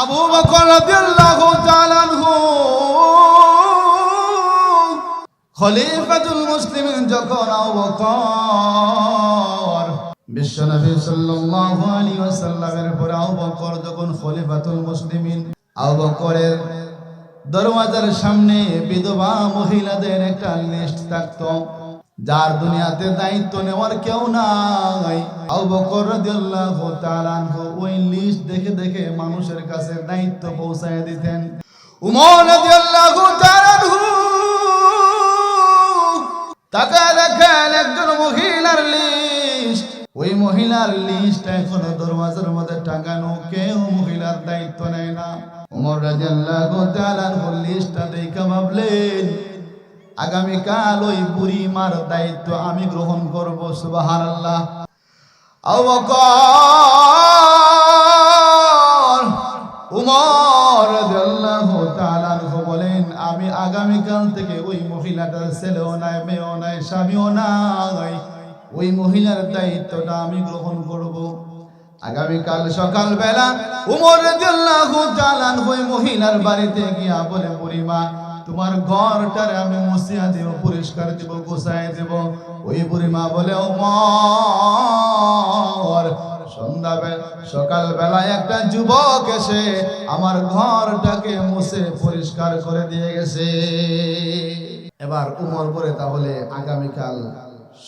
আবু বকর রাদিয়াল্লাহু তাআলা আনহু খলিফাতুল মুসলিমিন যখন আবু বকর বিশ্বনবী সাল্লাল্লাহু আলাইহি ওয়াসাল্লামের পর আবু বকর যখন খলিফাতুল মুসলিমিন, আবু বকরের দরওয়াজার সামনে বিধবা মহিলাদের একটা লিস্ট থাকতো, যার দুনিয়াতে দায়িত্ব নেওয়ার কেউ নাই। আবু বকর রাদিয়াল্লাহু তাআলা আনহু ওই লিস্ট দেখে দেখে মানুষের কাছে দায়িত্ব পৌঁছায় দিতেন। উমর রাদিয়াল্লাহু তাআলা আনহু তাকায় দেখেন একজন মহিলার লিস্ট, ওই মহিলার লিস্ট এখনো দরওয়াজার মধ্যে টাঙানো, কেউ মহিলার দায়িত্ব নেয় না। উমর রাদিয়াল্লাহু তাআলা আনহু লিস্টটা দেখে ভাবলেন, আগামীকাল ওই বুড়ি মার দায়িত্ব আমি গ্রহণ করব। সুবহানাল্লাহ। আবু বকর উমর রাদিয়াল্লাহু তাআলা আনহু বলেন, আমি আগামীকাল থেকে ওই মহিলাটার ছেলেও নাই, মেয়েও নাই, স্বামীও নাই, ওই মহিলার দায়িত্বটা আমি গ্রহণ করব। আগামীকাল সকালবেলা উমর রাদিয়াল্লাহু তাআলা আনহু ওই মহিলার বাড়িতে গিয়া বলে, বুড়িমা তোমার ঘরটারে আমি মুছিয়া দেব, পরিষ্কার দেব, গোছায় দেব। ওই বুড়িমা বলে, ওমর সকালবেলায় একটা যুবক এসে আমার ঘরটাকে মুছে পরিষ্কার করে দিয়ে গেছে। এবার উমর বলে, তাহলে আগামীকাল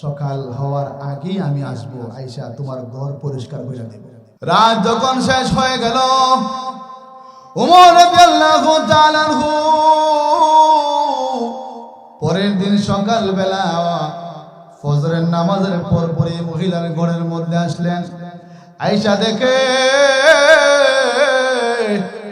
সকাল হওয়ার আগেই আমি আসবো, আইসা তোমার ঘর পরিষ্কার করে দেব। রাত যখন শেষ হয়ে গেল, উমর রাদিয়াল্লাহু তাআলা আনহু পরের দিন সকালবেলা ফজরের নামাজের পরে মহিলার ঘরের মধ্যে আসলেন। আয়েশা দেখে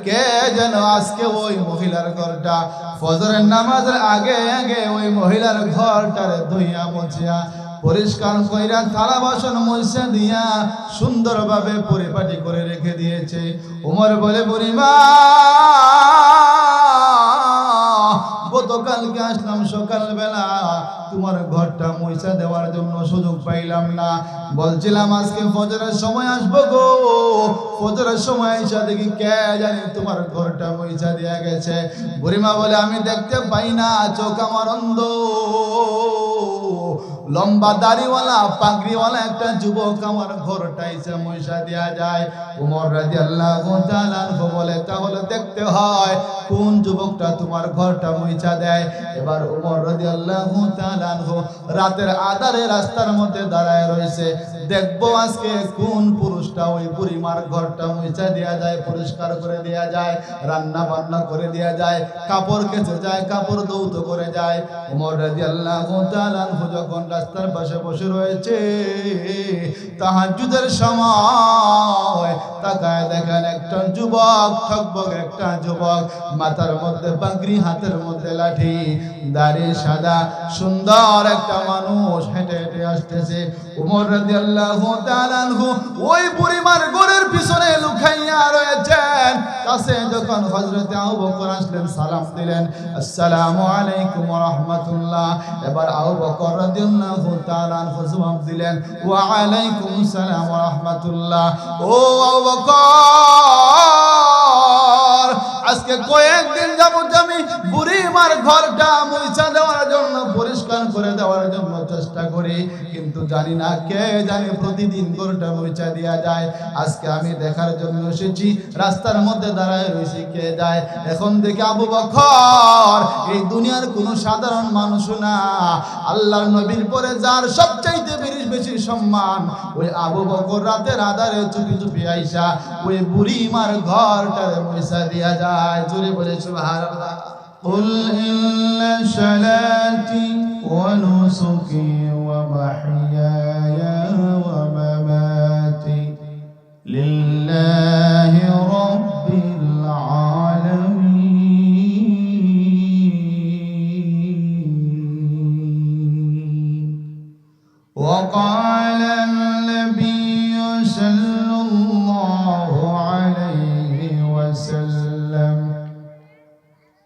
কে যেন আজকে ওই মহিলার ঘরটা ফজরের নামাজের আগে আগে ওই মহিলার ঘরটারে ধুইয়া মুছিয়া পরিষ্কার কইরা থালা বাসন মুছে দিয়া সুন্দরভাবে পরিপাটি করে রেখে দিয়েছে। উমর বলে, বুড়িমা গতকালকে আসলাম সকালবেলা, তোমার ঘরটা মুছা দেওয়ার জন্য সুযোগ পাইলাম না, বলছিলাম আজকে ফজরের সময় আসবো গো, ফজরের সময় এসে দেখি কে জানি তোমার ঘরটা মুছা দিয়া গেছে। বুড়িমা বলে, আমি দেখতে পাই না, চোখ আমার অন্ধ। লম্বা দাড়িওয়ালা পাগড়িওয়ালা একটা যুবক আমার ঘরটা এসে মুছা দিয়া যায়। উমর রাদিয়াল্লাহু তাআলা আনহু বলে, তাহলে দেখতে হয় কোন যুবকটা তোমার ঘরটা মুছা দেয়। এবার উমর রাদিয়াল্লাহু তাআলা আনহু রাতের আঁধারে রাস্তার মধ্যে দাঁড়ায় রয়েছে, দেখবো আজকে কোন পুরুষটা ওই বুড়িমার ঘরটা মুছা দেয়া যায়, পরিষ্কার করে দেয়া যায়, রান্না বান্না করে দেয়া যায়, কাপড় কেচে যায়, কাপড় ধৌত করে যায়। উমর রাদিয়াল্লাহু তাআলা আনহু যখন রাস্তার পাশে বসে রয়েছে, তাহাজ্জুদের সময় তাকায় দেখেন একটা যুবক, ঠকবক একটা যুবক, মাথার মধ্যে পাগড়ি, হাতের মধ্যে লাঠি, দাড়ি সাদা, সুন্দর একটা মানুষ হেঁটে হেঁটে আসতেছে। উমর রাদিয়াল্লাহু তাআলা আনহু ওই বুড়িমার ঘরের পিছনে লুকাইয়া রয়েছেন। কাছে যখন হযরত আবু বকর আসলেন, সালাম দিলেন, আসসালামু আলাইকুম ওয়া রাহমাতুল্লাহ। এবার আবু বকর রাদিয়াল্লাহু তাআলা আনহু জবাব দিলেন, ওয়া আলাইকুম আসসালাম ওয়া রাহমাতুল্লাহ। ও আবু বকর, আজকে কয়েকদিন যাবত আমি বুড়িমার ঘরটা মুছা দেওয়ার জন্য, পরিষ্কার করে দেওয়ার জন্য চেষ্টা করি, কিন্তু জানি না কে জানি প্রতিদিন ঘরটা মুছা দেয়া যায়। আজকে আমি দেখার জন্য এসেছি, রাস্তার মধ্যে দাঁড়ায় রয়েছি, কে যায়। এখন দেখে আবু বকর এই দুনিয়ার কোনো সাধারণ মানুষ না, আল্লাহর নবীর পরে যার সবচাইতে বেশি সম্মান, ওই আবু বকর রাতের আঁধারে চুপি চুপি আইসা ওই বুড়িমার ঘরটারে মুছা দেয়া যায়। জোরে বলে সুবহানাল্লাহ। قل إن صلاتي ونسكي ومحياي ومماتي لله رب العالمين. وقال النبي صلى الله عليه وسلم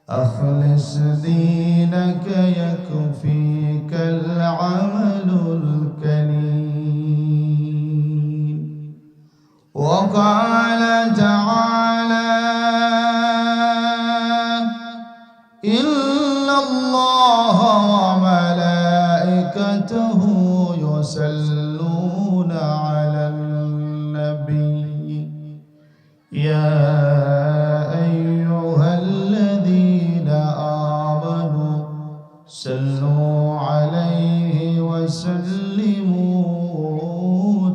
أخلص دينك يكفيك العمل الكريم. وقال تعالى أيها الذين آمنوا صلوا عليه وسلموا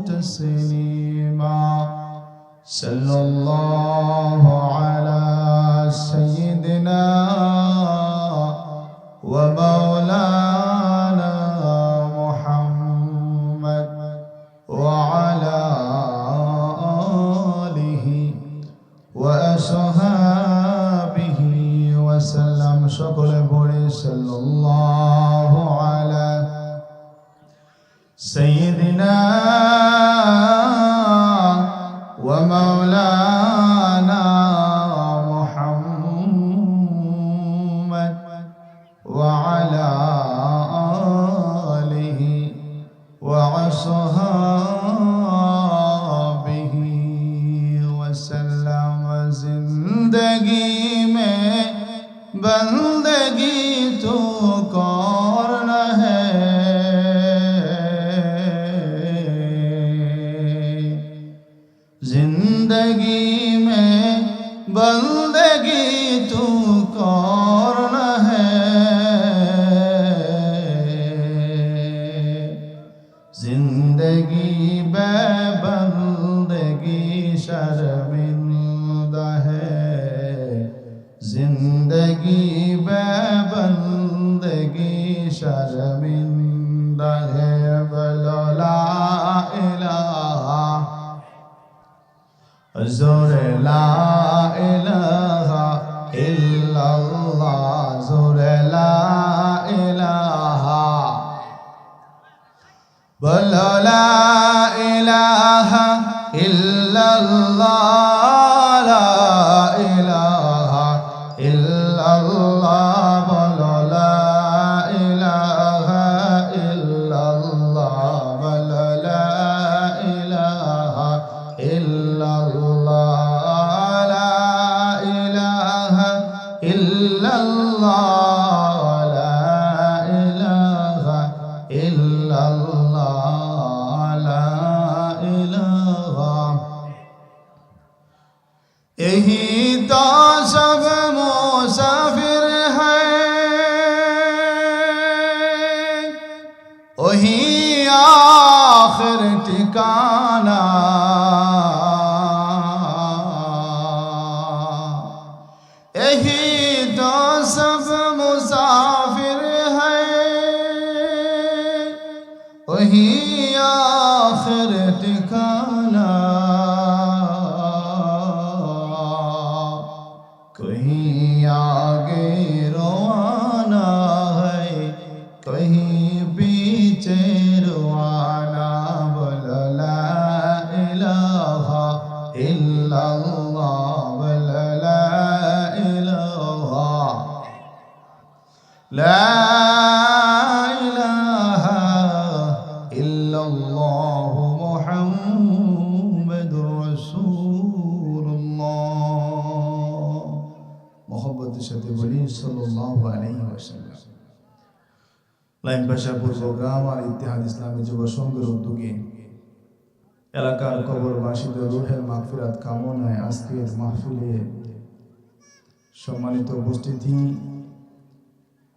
تسليما صلى الله على سيدنا ومولانا محمد وعلى آله وأصحابه وسلم شكر بوري صلى الله على سيدنا ومولانا محمد وعلى آله وأصحابه वसल्लम जिंदगी में बंदगी तो करना है जिंदगी में बंदगी तो करना है जिंदगी बेबंदगी शर्मिंदा है जिंदगी बेबंदगी शर्मिंदा है बोलो ला इलाहा ज़ोरे ला इलाहा इल्लल्लाह ज़ोरे ला इलाहा बोलो ला इलाहा इल्लल्लाह ला इलाहा इल्लल्लाह बोलो ला इलाहा इल्लल्लाह बोलो ला इलाहा इल्लल्लाह ला इलाहा इल्लल्लाह ला इलाहा इल्लल्लाह ला इलाहा यही तो सब मुसाफिर हैं वही आखिर ठिकाना यही तो सब मुसाफिर हैं वही आखिर ठिकाना कहीं आगे रवाना है कहीं पीछे रवाना बोलो ला इलाहा इल्लल्लाह बोलो ला इलाहा ला इलाहा इल्लल्लाह मुहम्मदुर रसूलुल्लाह मोहब्बतेर साथे बोली सल्लल्लाहु अलैहि ওয়াসাল্লাম লাইন ভাষা প্রোগ্রাম আর ইত্তেহাদ ইসলামী যুব সংঘের উদ্যোগে এলাকার কবরবাসীদের রুহের মাগফিরাত কামনায় আজকের মাহফিলে সম্মানিত উপস্থিতি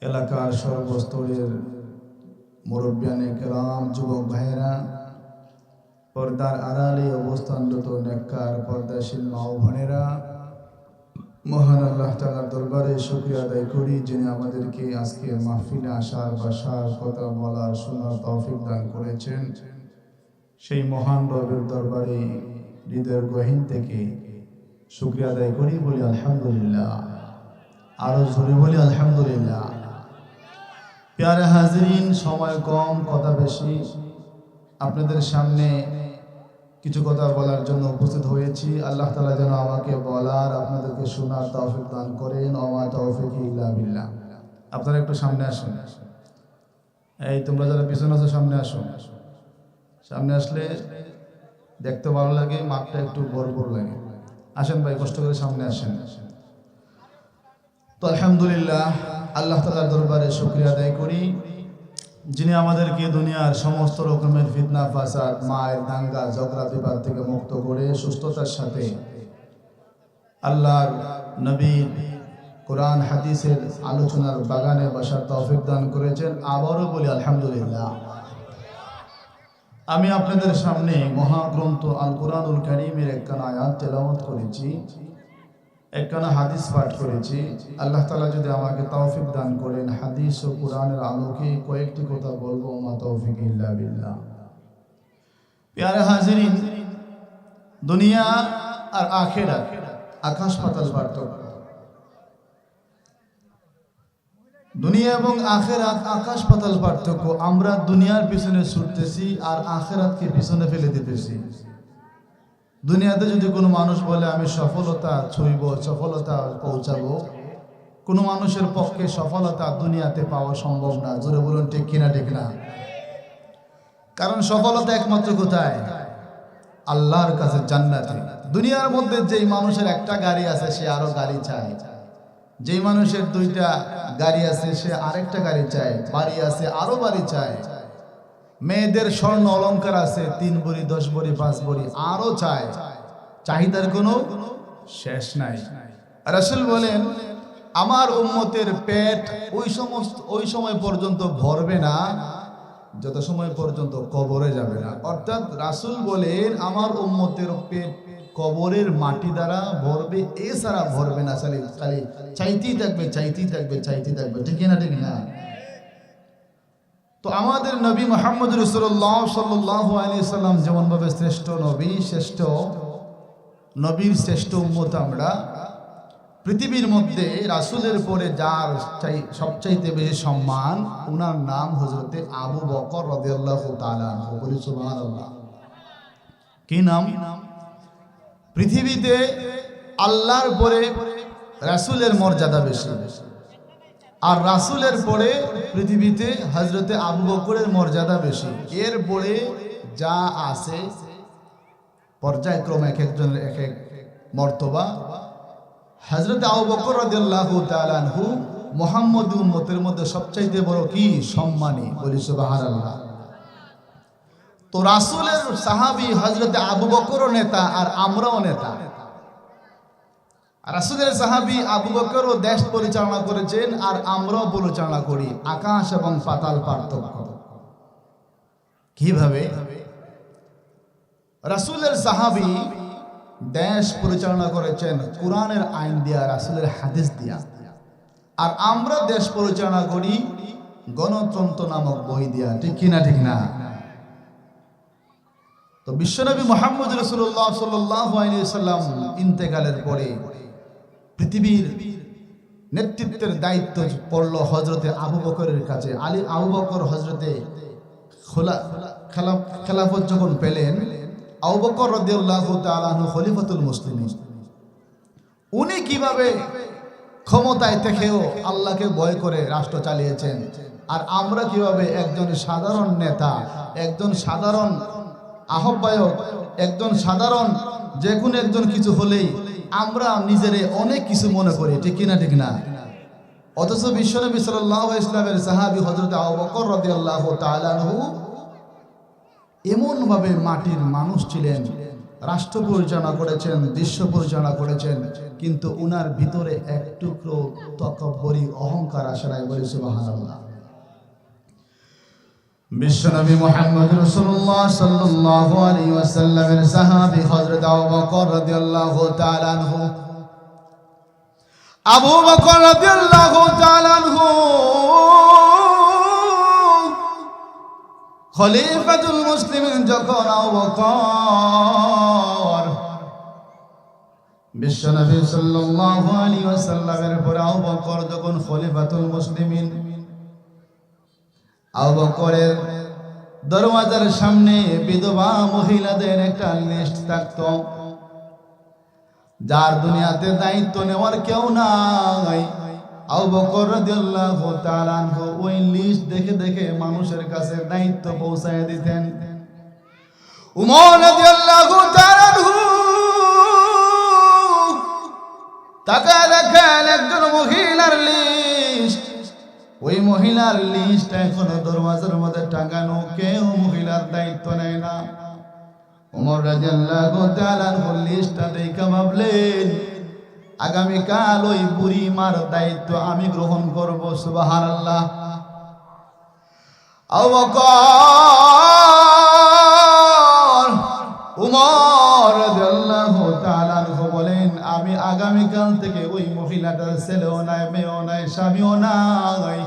এলাকার সর্বস্তরের মুরব্বিয়ানে কেরাম যুবক ভাইয়েরা পর্দার আড়ালে অবস্থানরত নেককার পর্দাশীল মা ও বোনেরা মহান আল্লাহ তাআলার দরবারে শুকরিয়া আদায় করি যিনি আমাদেরকে আজকে মাহফিলে আসার বসার কথা বলার শোনার তৌফিক দান করেছেন সেই মহান রবের দরবারে হৃদয়ের গহীন থেকে শুকরিয়া আদায় করি বলি আলহামদুলিল্লাহ আরো জোরে বলি আলহামদুলিল্লাহ প্যারে হাজিরিন সময় কম কথা বেশি আপনাদের সামনে কিছু কথা বলার জন্য উপস্থিত হয়েছি আল্লাহ তাআলা যেন আমাকে বলার আপনাদেরকে শোনার তৌফিক দান করেন ওয়া তৌফিক ইল্লা বিল্লাহ আপনারা একটু সামনে আসুন এই তোমরা যারা পিছনে আছো সামনে আসো সামনে আসলে দেখতে ভালো লাগে মাঠটা একটু বড় বড় লাগে আসেন ভাই কষ্ট করে সামনে আসেন তো আলহামদুলিল্লাহ আল্লাহ তাআলার দরবারে শুকরিয়া আদায় করি যিনি আমাদেরকে দুনিয়ার সমস্ত রকমের ফিতনা ফাসাদ মায়ের দাঙ্গা ঝগড়া বিবাদ থেকে মুক্ত করে সুস্থতার সাথে আল্লাহর নবীর কোরআন হাদিসের আলোচনার বাগানে বসার তৌফিক দান করেছেন। আবারও বলি আলহামদুলিল্লাহ। আমি আপনাদের সামনে মহাগ্রন্থ আল কোরআনুল কারীমের একখানা আয়াত তেলাওয়াত করেছি, একখানা হাদিস পাঠ করেছি। আল্লাহ তাআলা যদি আমাকে তৌফিক দান করেন, হাদিস ও কোরআনের আলোকে কয়েকটি কথা বলবো। মা তৌফিক ইল্লা বিল্লাহ। প্যারে হাজিরিন, দুনিয়া আর আখিরাত আকাশ পাতাল পার্থক্য। দুনিয়া এবং আখিরাত আকাশ পাতাল পার্থক্য। আমরা দুনিয়ার পিছনে ছুটতেছি আর আখিরাতকে পিছনে ফেলে দিতেছি। দুনিয়াতে যদি কোনো মানুষ বলে আমি সফলতা ছুঁইব, সফলতা পৌঁছাবো, কোনো মানুষের পক্ষে সফলতা দুনিয়াতে পাওয়া সম্ভব না। জোরে বলুন ঠিক কিনা ঠিক না? কারণ সফলতা একমাত্র কোথায়? আল্লাহর কাছে, জান্নাতে। দুনিয়ার মধ্যে যেই মানুষের একটা গাড়ি আছে সে আরো গাড়ি চায়, যেই মানুষের দুইটা গাড়ি আছে সে আরেকটা গাড়ি চায়, বাড়ি আছে আরো বাড়ি চায়, মেয়েদের স্বর্ণ অলংকার আছে 3 ভরি 10 ভরি 5 ভরি আরো চায়। চাহিদার কোনো শেষ নাই। রাসূল বলেন আমার উম্মতের পেট ওই সময় পর্যন্ত ভরবে না যত সময় পর্যন্ত কবরে যাবে না। অর্থাৎ রাসূল বলেন আমার উম্মতের পেট কবরের মাটি দ্বারা ভরবে, এছাড়া ভরবে না। খালি চাইতেই থাকবে, চাইতেই থাকবে, চাইতেই থাকবে। ঠিক না ঠিক না? তো আমাদের নবী মুহাম্মদ রাসূলুল্লাহ সাল্লাল্লাহু আলাইহি সাল্লাম যেমন ভাবে শ্রেষ্ঠ নবী, শ্রেষ্ঠ নবীর শ্রেষ্ঠ উম্মত আমরা, পৃথিবীর মধ্যে রাসূলের পরে যার সবচাইতে বেশি সম্মান, ওনার নাম হযরতে আবু বকর রাদিয়াল্লাহু তাআলা আনহু। বলি সুবহানাল্লাহ। কি নাম? পৃথিবীতে আল্লাহর পরে রাসূলের মর্যাদা বেশি, আর রাসূলের পরে পৃথিবীতে হযরতে আবু বকরের মর্যাদা বেশি। এর পরে যা আছে পর্যায়ক্রমে এক একজনের এক এক মর্তবা। হযরতে আবু বকর রাদিয়াল্লাহু তাআলা আনহু মুহাম্মদী উম্মতের মধ্যে সবচাইতে বড় কি সম্মানী। বলি সুবহানাল্লাহ। তো রাসূলের সাহাবী হযরতে আবু বকরও নেতা আর আমরাও নেতা। রাসূলের সাহাবী আবু বকরও দেশ পরিচালনা করেছেন আর আমরাও পরিচালনা করি। আকাশ এবং পাতাল পার্থক্য। কিভাবে? রাসূলের সাহাবী দেশ পরিচালনা করেছেন কোরআনের আইন দিয়া, রাসূলের হাদিস দিয়া, আর আমরা দেশ পরিচালনা করি গণতন্ত্র নামক বই দিয়া। ঠিক কিনা ঠিক না? তো বিশ্বনবী মুহাম্মদ রাসূলুল্লাহ সাল্লাল্লাহু আলাইহি ওয়াসাল্লাম ইন্তেকালের পরে পৃথিবীর নেতৃত্বের দায়িত্ব পড়ল হযরতে আবু বকরের কাছে। আবু বকর হযরতে খেলাফত যখন পেলেন, আবু বকর রাদিয়াল্লাহু তাআলা আনহু খলিফাতুল মুসলিমিন। উনি কিভাবে ক্ষমতায় থেকেও আল্লাহকে ভয় করে রাষ্ট্র চালিয়েছেন, আর আমরা কিভাবে একজন সাধারণ নেতা, একজন সাধারণ আহ্বায়ক, একজন সাধারণ যে কোনো একজন কিছু হলেই আমরা নিজেরে অনেক কিছু মনে করি। ঠিক কিনা ঠিক না? অথচ বিশ্বনবী সাল্লাল্লাহু আলাইহি ওয়াসাল্লামের সাহাবী হযরত আবু বকর রাদিয়াল্লাহু তাআলা আনহু এমন ভাবে মাটির মানুষ ছিলেন, রাষ্ট্র পরিচালনা করেছেন, দৃশ্য পরিচালনা করেছেন, কিন্তু উনার ভিতরে এক টুকরো তকব্বরি অহংকার আসে নাই। বলি সুবহানাল্লাহ। বিশ্বনবী মুহাম্মদ রাসূলুল্লাহ সাল্লাল্লাহু আলাইহি ওয়াসাল্লামের সাহাবী হযরত আবু বকর রাদিয়াল্লাহু তাআলা আনহু, আবু বকর রাদিয়াল্লাহু তাআলা আনহু খলিফাতুল মুসলিমিন যখন আবু বকর, বিশ্বনবী সাল্লাল্লাহু আলাইহি ওয়াসাল্লামের পর আবু বকর যখন খলিফাতুল মুসলিমিন, আবু বকরের দরওয়াজার সামনে বিধবা মহিলাদের একটা লিস্ট থাকতো, যার দুনিয়াতে দায়িত্ব নেওয়ার কেউ নাই। আবু বকর রাদিয়াল্লাহু তাআলা আনহু ওই লিস্ট দেখে দেখে মানুষের কাছে দায়িত্ব পৌঁছায় দিতেন। উমর রাদিয়াল্লাহু তাআলা আনহু তাকায় দেখেন একজন মহিলার লিস্ট, ওই মহিলার লিস্ট এখনো দরওয়াজার মধ্যে টাঙানো, কেউ মহিলার দায়িত্ব নেয় না। ওমর রাদিয়াল্লাহু তাআলা আনহু লিস্টটা দেখে ভাবলেন আগামীকাল ওই বুড়িমার দায়িত্ব আমি গ্রহণ করব। সুবহানাল্লাহ। আবু বকর উমর রাদিয়াল্লাহু তাআলা আনহু বলেন, আমি আগামীকাল থেকে ওই মহিলাটার ছেলেও নাই, মেয়েও নাই, স্বামীও নাই,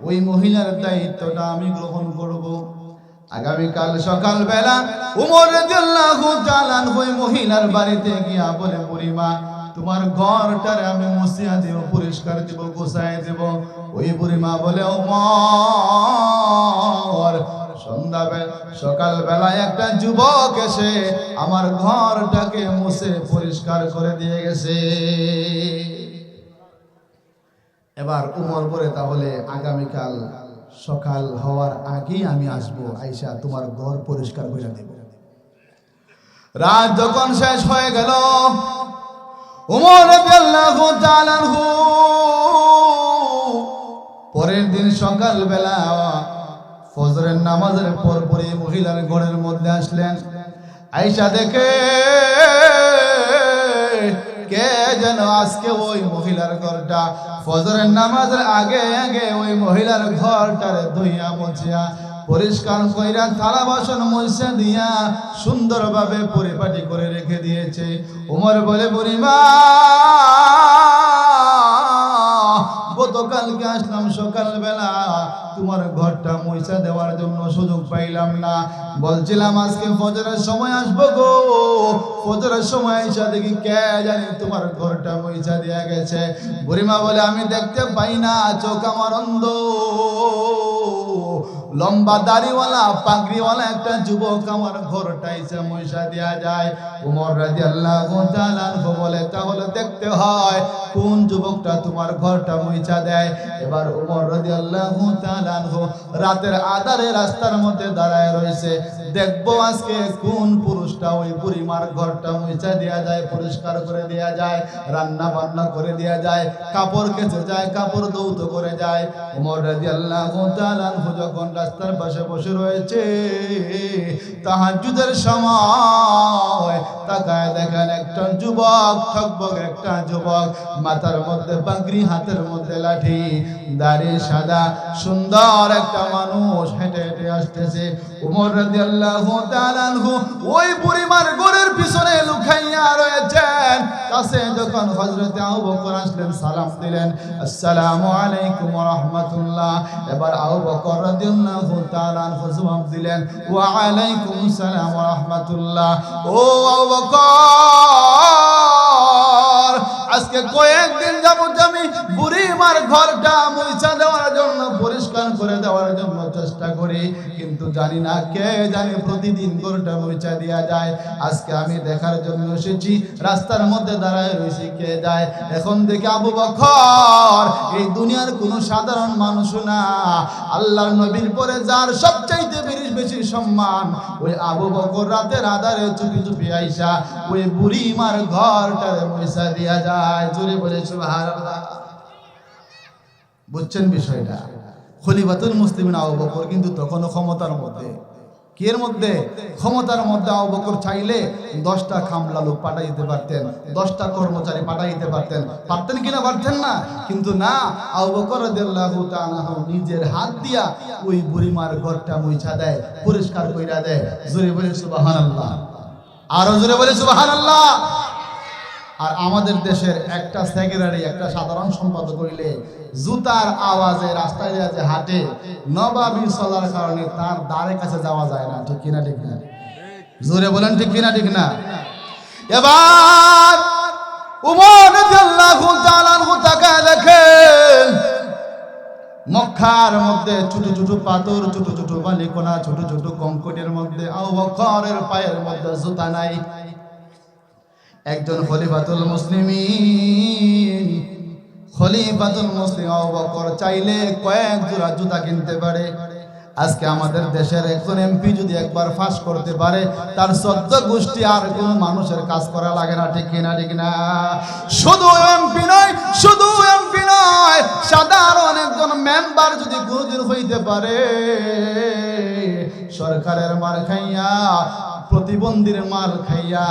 ওই মহিলার দায়িত্বটা আমি গ্রহণ করব। আগামীকাল সকালবেলা উমর রাদিয়াল্লাহু তাআলা ওই মহিলার বাড়িতে গিয়া বলে, বুড়িমা তোমার ঘরটারে আমি মুছিয়া দেব, পরিষ্কার দেব, গোছায় দেব। ওই বুড়িমা বলে, উমর সকালবেলা একটা যুবক এসে আমার ঘরটাকে মুছে পরিষ্কার করে দিয়ে গেছে। এবার উমর বলে, তাহলে আগামীকাল সকাল হওয়ার আগেই আমি আসবো, আইসা তোমার ঘর পরিষ্কার করে দেব। রাত যখন শেষ হয়ে গেল, উমর রাদিয়াল্লাহু তাআলা আনহু পরের দিন সকালবেলা ফজরের নামাজের পরপরই মহিলার ঘরের মধ্যে আসলেন। আয়েশা দেখে কে যেন আজকে ওই মহিলার ঘরটা ফজরের নামাজের আগে আগে ওই মহিলার ঘরটারে ধুইয়া মুছিয়া পরিষ্কার কইরা থালা বাসন মুছে দিয়া সুন্দরভাবে পরিপাটি করে রেখে দিয়েছে। উমর বলে, বুড়িমা গতকালকে আসলাম সকালবেলা, তোমার ঘরটা মুছা দেওয়ার জন্য সুযোগ পাইলাম না, বলছিলাম আজকে ফজরের সময় আসবো গো, ফজরের সময় এসে দেখি কে জানি তোমার ঘরটা মুছা দেয়া গেছে। বুড়িমা বলে, আমি দেখতে পাই না, চোখ আমার অন্ধ। লম্বা দাড়িওয়ালা পাগড়িওয়ালা একটা যুবক আমার ঘরটা এসে মুছা দেয়া যায়। উমর রাদিয়াল্লাহু তাআলা আনহু বলে, তাহলে দেখতে হয় কোন যুবকটা তোমার ঘরটা মুছা দেয়। এবার উমর রাদিয়াল্লাহু তাআলা আনহু রাতের আঁধারে রাস্তার মধ্যে দাঁড়ায় রয়েছে, দেখবো আজকে কোন পুরুষটা ওই বুড়িমার ঘরটা মুছা দেয়া যায়, পরিষ্কার করে দেয়া যায়, রান্না বান্না করে দেয়া যায়, কাপড় কেচে যায়, কাপড় ধৌত করে যায়। উমর রাদিয়াল্লাহু তাআলা আনহু যখন রাস্তার পাশে বসে রয়েছে, তাহাজ্জুদের সময় তাকায় দেখেন একটা যুবক, ঠকবক একটা যুবক, মাথার মধ্যে পাগড়ি, হাতের মধ্যে লাঠি, দাড়ি সাদা, সুন্দর একটা মানুষ হেঁটে হেঁটে আসতেছে। উমর রাদিয়াল্লাহু তাআলা আনহু ওই বুড়িমার ঘরের পিছনে লুকাইয়া রয়েছেন। কাছে যখন হযরত আবু বকর আসলেন, সালাম দিলেন, আসসালামু আলাইকুম ওয়া রাহমাতুল্লাহ। এবার আবু বকর রাদিয়াল্লাহু তাআলা আনহু জবাব দিলেন, ওয়া আলাইকুম আসসালাম ওয়া রাহমাতুল্লাহ। ও আবু বকর, আজকে কয়েকদিন যাবত আমি বুড়িমার ঘরটা মুছা দেওয়ার জন্য, পরিষ্কার করে দেওয়ার জন্য চেষ্টা করি, কিন্তু জানি না কে জানি প্রতিদিন ঘরটা মুছা দেয়া যায়। আজকে আমি দেখার জন্য এসেছি, রাস্তার মধ্যে দাঁড়ায় রয়েছি, কে যায়। এখন দেখে আবু বকর এই দুনিয়ার কোনো সাধারণ মানুষ না, আল্লাহর নবীর পরে যার সবচাইতে বেশি সম্মান, ওই আবু বকর রাতের আঁধারে চুপি চুপি আইসা ওই বুড়িমার ঘরটারে মুছা দেয়া যায়। জোরে বলে সুবহানাল্লাহ। বুঝছেন বিষয়টা? খলিফাতুল মুসলিমিন আবু বকর কিন্তু তখনও ক্ষমতার মধ্যে। কিয়ের মধ্যে? ক্ষমতার মধ্যে। আবু বকর চাইলে 10টা খামলা লোক পাঠাইতে পারতেন, 10টা কর্মচারী পাঠাইতে পারতেন। পারতেন কিনা? পারতেন না। কিন্তু না, আবু বকর রাদিয়াল্লাহু তাআলা নিজের হাত দিয়া ওই বুড়িমার ঘরটা মুছা দেয়, পরিষ্কার কইরা দেয়। জোরে বলে সুবহানাল্লাহ। আরো জোরে বলে সুবহানাল্লাহ। আর আমাদের দেশের একটা সেক্রেটারি, একটা সাধারণ সম্পাদক হইলে জুতার আওয়াজে রাস্তায় যে হাঁটে, নবাবী চলার কারণে তার দ্বারের কাছে যাওয়া যায় না। ঠিক কিনা? ঠিক না? জোরে বলেন ঠিক কিনা? ঠিক না? এবার উমর রাদিয়াল্লাহু তাআলা আনহু তাকায় দেখেন, মক্কার মধ্যে ছোট ছোট পাথর, ছোট ছোট বালিকণা, ছোট ছোট কংকরের মধ্যে আবু বকরের পায়ের মধ্যে জুতা নাই। একজন খলিফাতুল মুসলিমিন, খলিফাতুল মুসলিম আবু বকর চাইলে কয়েক জোড়া জুতা কিনতে পারে। আজকে আমাদের দেশের একজন এমপি যদি একবার ফাঁস করতে পারে, তার 14 গোষ্ঠী আর কোনো মানুষের কাজ করা লাগে না। ঠিক কিনা? ঠিক না? শুধু এমপি নয়, শুধু এমপি নয়, সাধারণ একজন মেম্বার যদি কোনোদিন হইতে পারে, সরকারের মার খাইয়া প্রতিবন্ধীর মাল খাইয়া,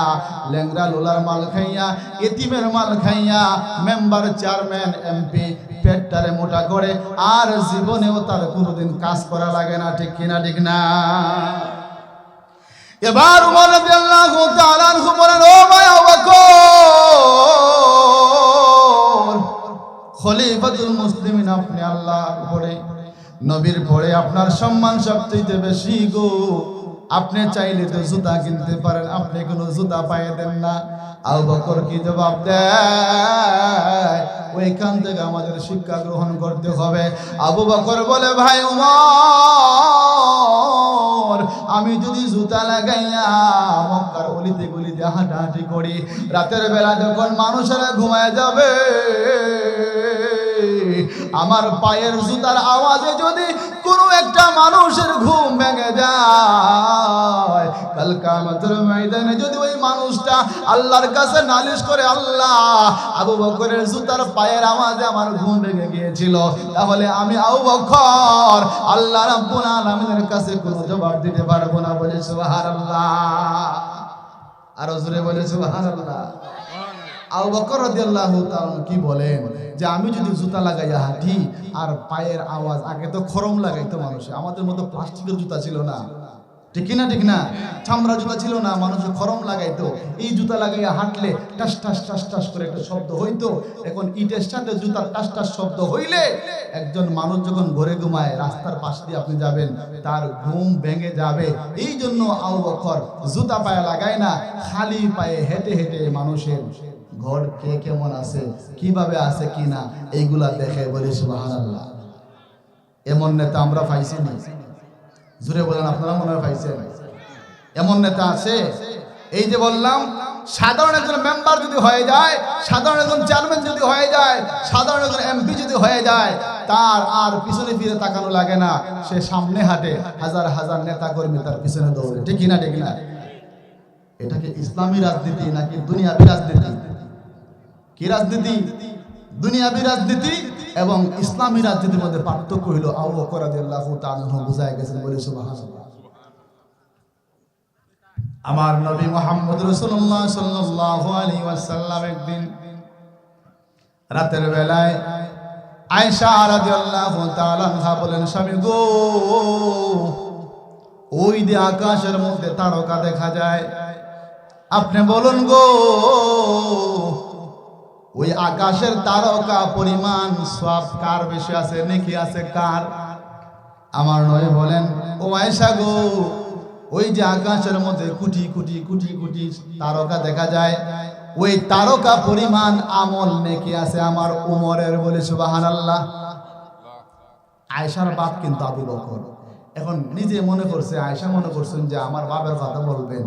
ল্যাংড়া লোলার মাল খাইয়া, এতিমের মাল খাইয়া মেম্বার, চেয়ারম্যান, এমপি পেটটারে মোটা করে আর জীবনেও তার কোনোদিন কাজ করা লাগে না। ঠিক কিনা? ঠিক না? এবার উমর রাদিয়াল্লাহু তাআলা আনহু বলেন, ও ভাই আবু বকর, খলিফাতুল মুসলিমিন আপনি, আল্লাহর উপরে নবীর পরে আপনার সম্মান সবচেয়ে বেশি গো। আপনি চাইলে তো জুতা কিনতে পারেন, আপনি কোনো জুতা পাইয়ে দেন না। আবু বকর কি জবাব দেয়? ওইখান থেকে আমাদের শিক্ষা গ্রহণ করতে হবে। আবু বকর বলে, ভাই উমর, আমি যদি জুতা লাগাইয়া মক্কার অলিতে গলিতে হাঁটাহাঁটি করি, রাতের বেলা যখন মানুষেরা ঘুমায় যাবে, আমার পায়ের জুতার আওয়াজে যদি কোনো একটা মানুষের ঘুম ভেঙে যায়, কাল কিয়ামতের ময়দানে যদি ওই মানুষটা আল্লাহর কাছে নালিশ করে, আল্লাহ, আবু বকরের জুতার পায়ের আওয়াজে আমার ঘুম ভেঙে গিয়েছিল, তাহলে আমি আবু বকর আল্লাহ রাব্বুল আলামিনের কাছে কোনো জবাব দিতে পারবো না। বলে সুবহানাল্লাহ। আরো জোরে বলে সুবহানাল্লাহ। আবু বকর রাদিয়াল্লাহু তাআলা কি বলেন যে আমি যদি জুতা লাগাইয়া হাঁটি আর পায়ের আওয়াজ, আগে তো খরম লাগাইতো মানুষে, আমাদের মতো প্লাস্টিকের জুতা ছিল না, ঠিক কিনা? ঠিক না? চামড়া জুতা ছিল না, মানুষে খরম লাগাইতো। এই জুতা লাগাইয়া হাঁটলে টাস টাস টাস টাস করে একটা শব্দ হইতো। এখন ইটের সাথে জুতার টাস টাস শব্দ হইলে একজন মানুষ যখন ঘরে ঘুমায়, রাস্তার পাশ দিয়ে আপনি যাবেন, তার ঘুম ভেঙে যাবে। এই জন্য আবু বকর জুতা পায়ে লাগায় না, খালি পায়ে হেঁটে হেঁটে মানুষের ঘর কে কেমন আছে, কিভাবে আছে কিনা, এইগুলা দেখে। বলি সুবহানাল্লাহ। এমন নেতা আমরা পাইছি না? জুড়ে বলেন, আপনারা মনে হয় পাইছেন? এমন নেতা আছে? এই যে বললাম, সাধারণ একজন মেম্বার যদি হয়ে যায়, সাধারণ একজন চেয়ারম্যান যদি হয়ে যায়, সাধারণ একজন এমপি যদি হয়ে যায়, তার আর পিছনে ফিরে তাকানো লাগে না, সে সামনে হাঁটে, হাজার হাজার নেতা কর্মী তার পিছনে দৌড়ে। ঠিক কিনা? ঠিক না? এটাকে ইসলামী রাজনীতি নাকি দুনিয়াবী রাজনীতি? কি রাজনীতি? দুনিয়াবী রাজনীতি এবং ইসলামী রাজনীতির মধ্যে পার্থক্য হইল আবু বকর রাদিয়াল্লাহু তাআলা বুঝায় গেছেন। বলি সুবহানাল্লাহ। আমার নবী মুহাম্মদ রাসূলুল্লাহ সাল্লাল্লাহু আলাইহি ওয়াসাল্লাম একদিন রাতের বেলায় আয়েশা রাদিয়াল্লাহু তাআলা আনহা বলেন, স্বামী গো, ওই যে আকাশের মধ্যে তারকা দেখা যায়, আপনি বলুন গো, ওই আকাশের তারকা পরিমাণ সওয়াব কার বেশি আছে, নেকি আছে কার? আমার নবী বলেন, ও আয়েশা গো, ওই যে আকাশের মধ্যে কোটি কোটি কোটি কোটি তারকা দেখা যায়, ওই তারকা পরিমাণ আমল নেকি আছে আমার উমরের। বলে সুবহানাল্লাহ। আয়েশার বাপ কিন্তু আবু বকর। এখন নিজে মনে করছে, আয়েশা মনে করছেন যে আমার বাবার কথা বলবেন,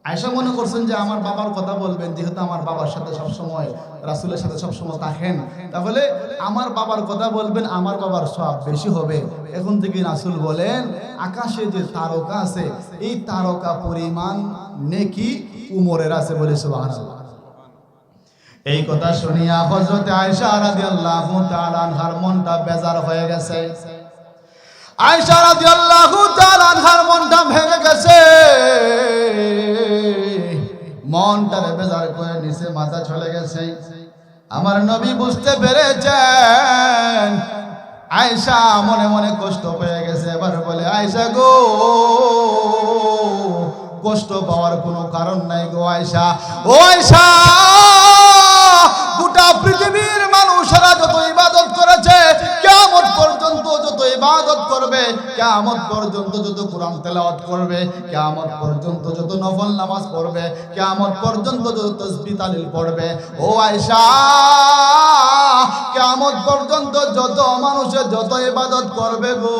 আয়েশা মনে করছেন যে আমার বাবার কথা বলবেন, যেহেতু আমার বাবার সাথে সবসময়, রাসূলের সাথে সবসময় থাকেন, তাহলে আমার বাবার কথা বলবেন, আমার বাবার সওয়াব বেশি হবে। এখন থেকে রাসূল বলেন, আকাশে যে তারকা আছে, এই তারকা পরিমাণ নেকি উমরের আছে। বলে সুবহানাল্লাহ। এই কথা শুনিয়া হযরত আয়েশা রাদিয়াল্লাহু তাআলা আনহার মনটা বেজার হয়ে গেছে। আয়েশা রাদিয়াল্লাহু তাআলা আনহার মনটা ভেঙে গেছে, মনটারে বেজার করে নিচে মাথা চলে গেছে। আমার নবী বুঝতে পেরেছেন আয়েশা মনে মনে কষ্ট পেয়ে গেছে। এবার বলে, আয়েশা গো, কষ্ট পাওয়ার কোনো কারণ নাই গো আয়েশা। ও আয়েশা, গোটা পৃথিবীর মানুষেরা যত ইবাদত করেছে, কিয়ামত পর্যন্ত যত ইবাদত করবে, কিয়ামত পর্যন্ত যত কোরআন তেলাওয়াত করবে, কিয়ামত পর্যন্ত যত নফল নামাজ পড়বে, কিয়ামত পর্যন্ত যত তাসবিহ তাহলিল পড়বে, ও আয়েশা, কিয়ামত পর্যন্ত যত মানুষের যত ইবাদত করবে গো,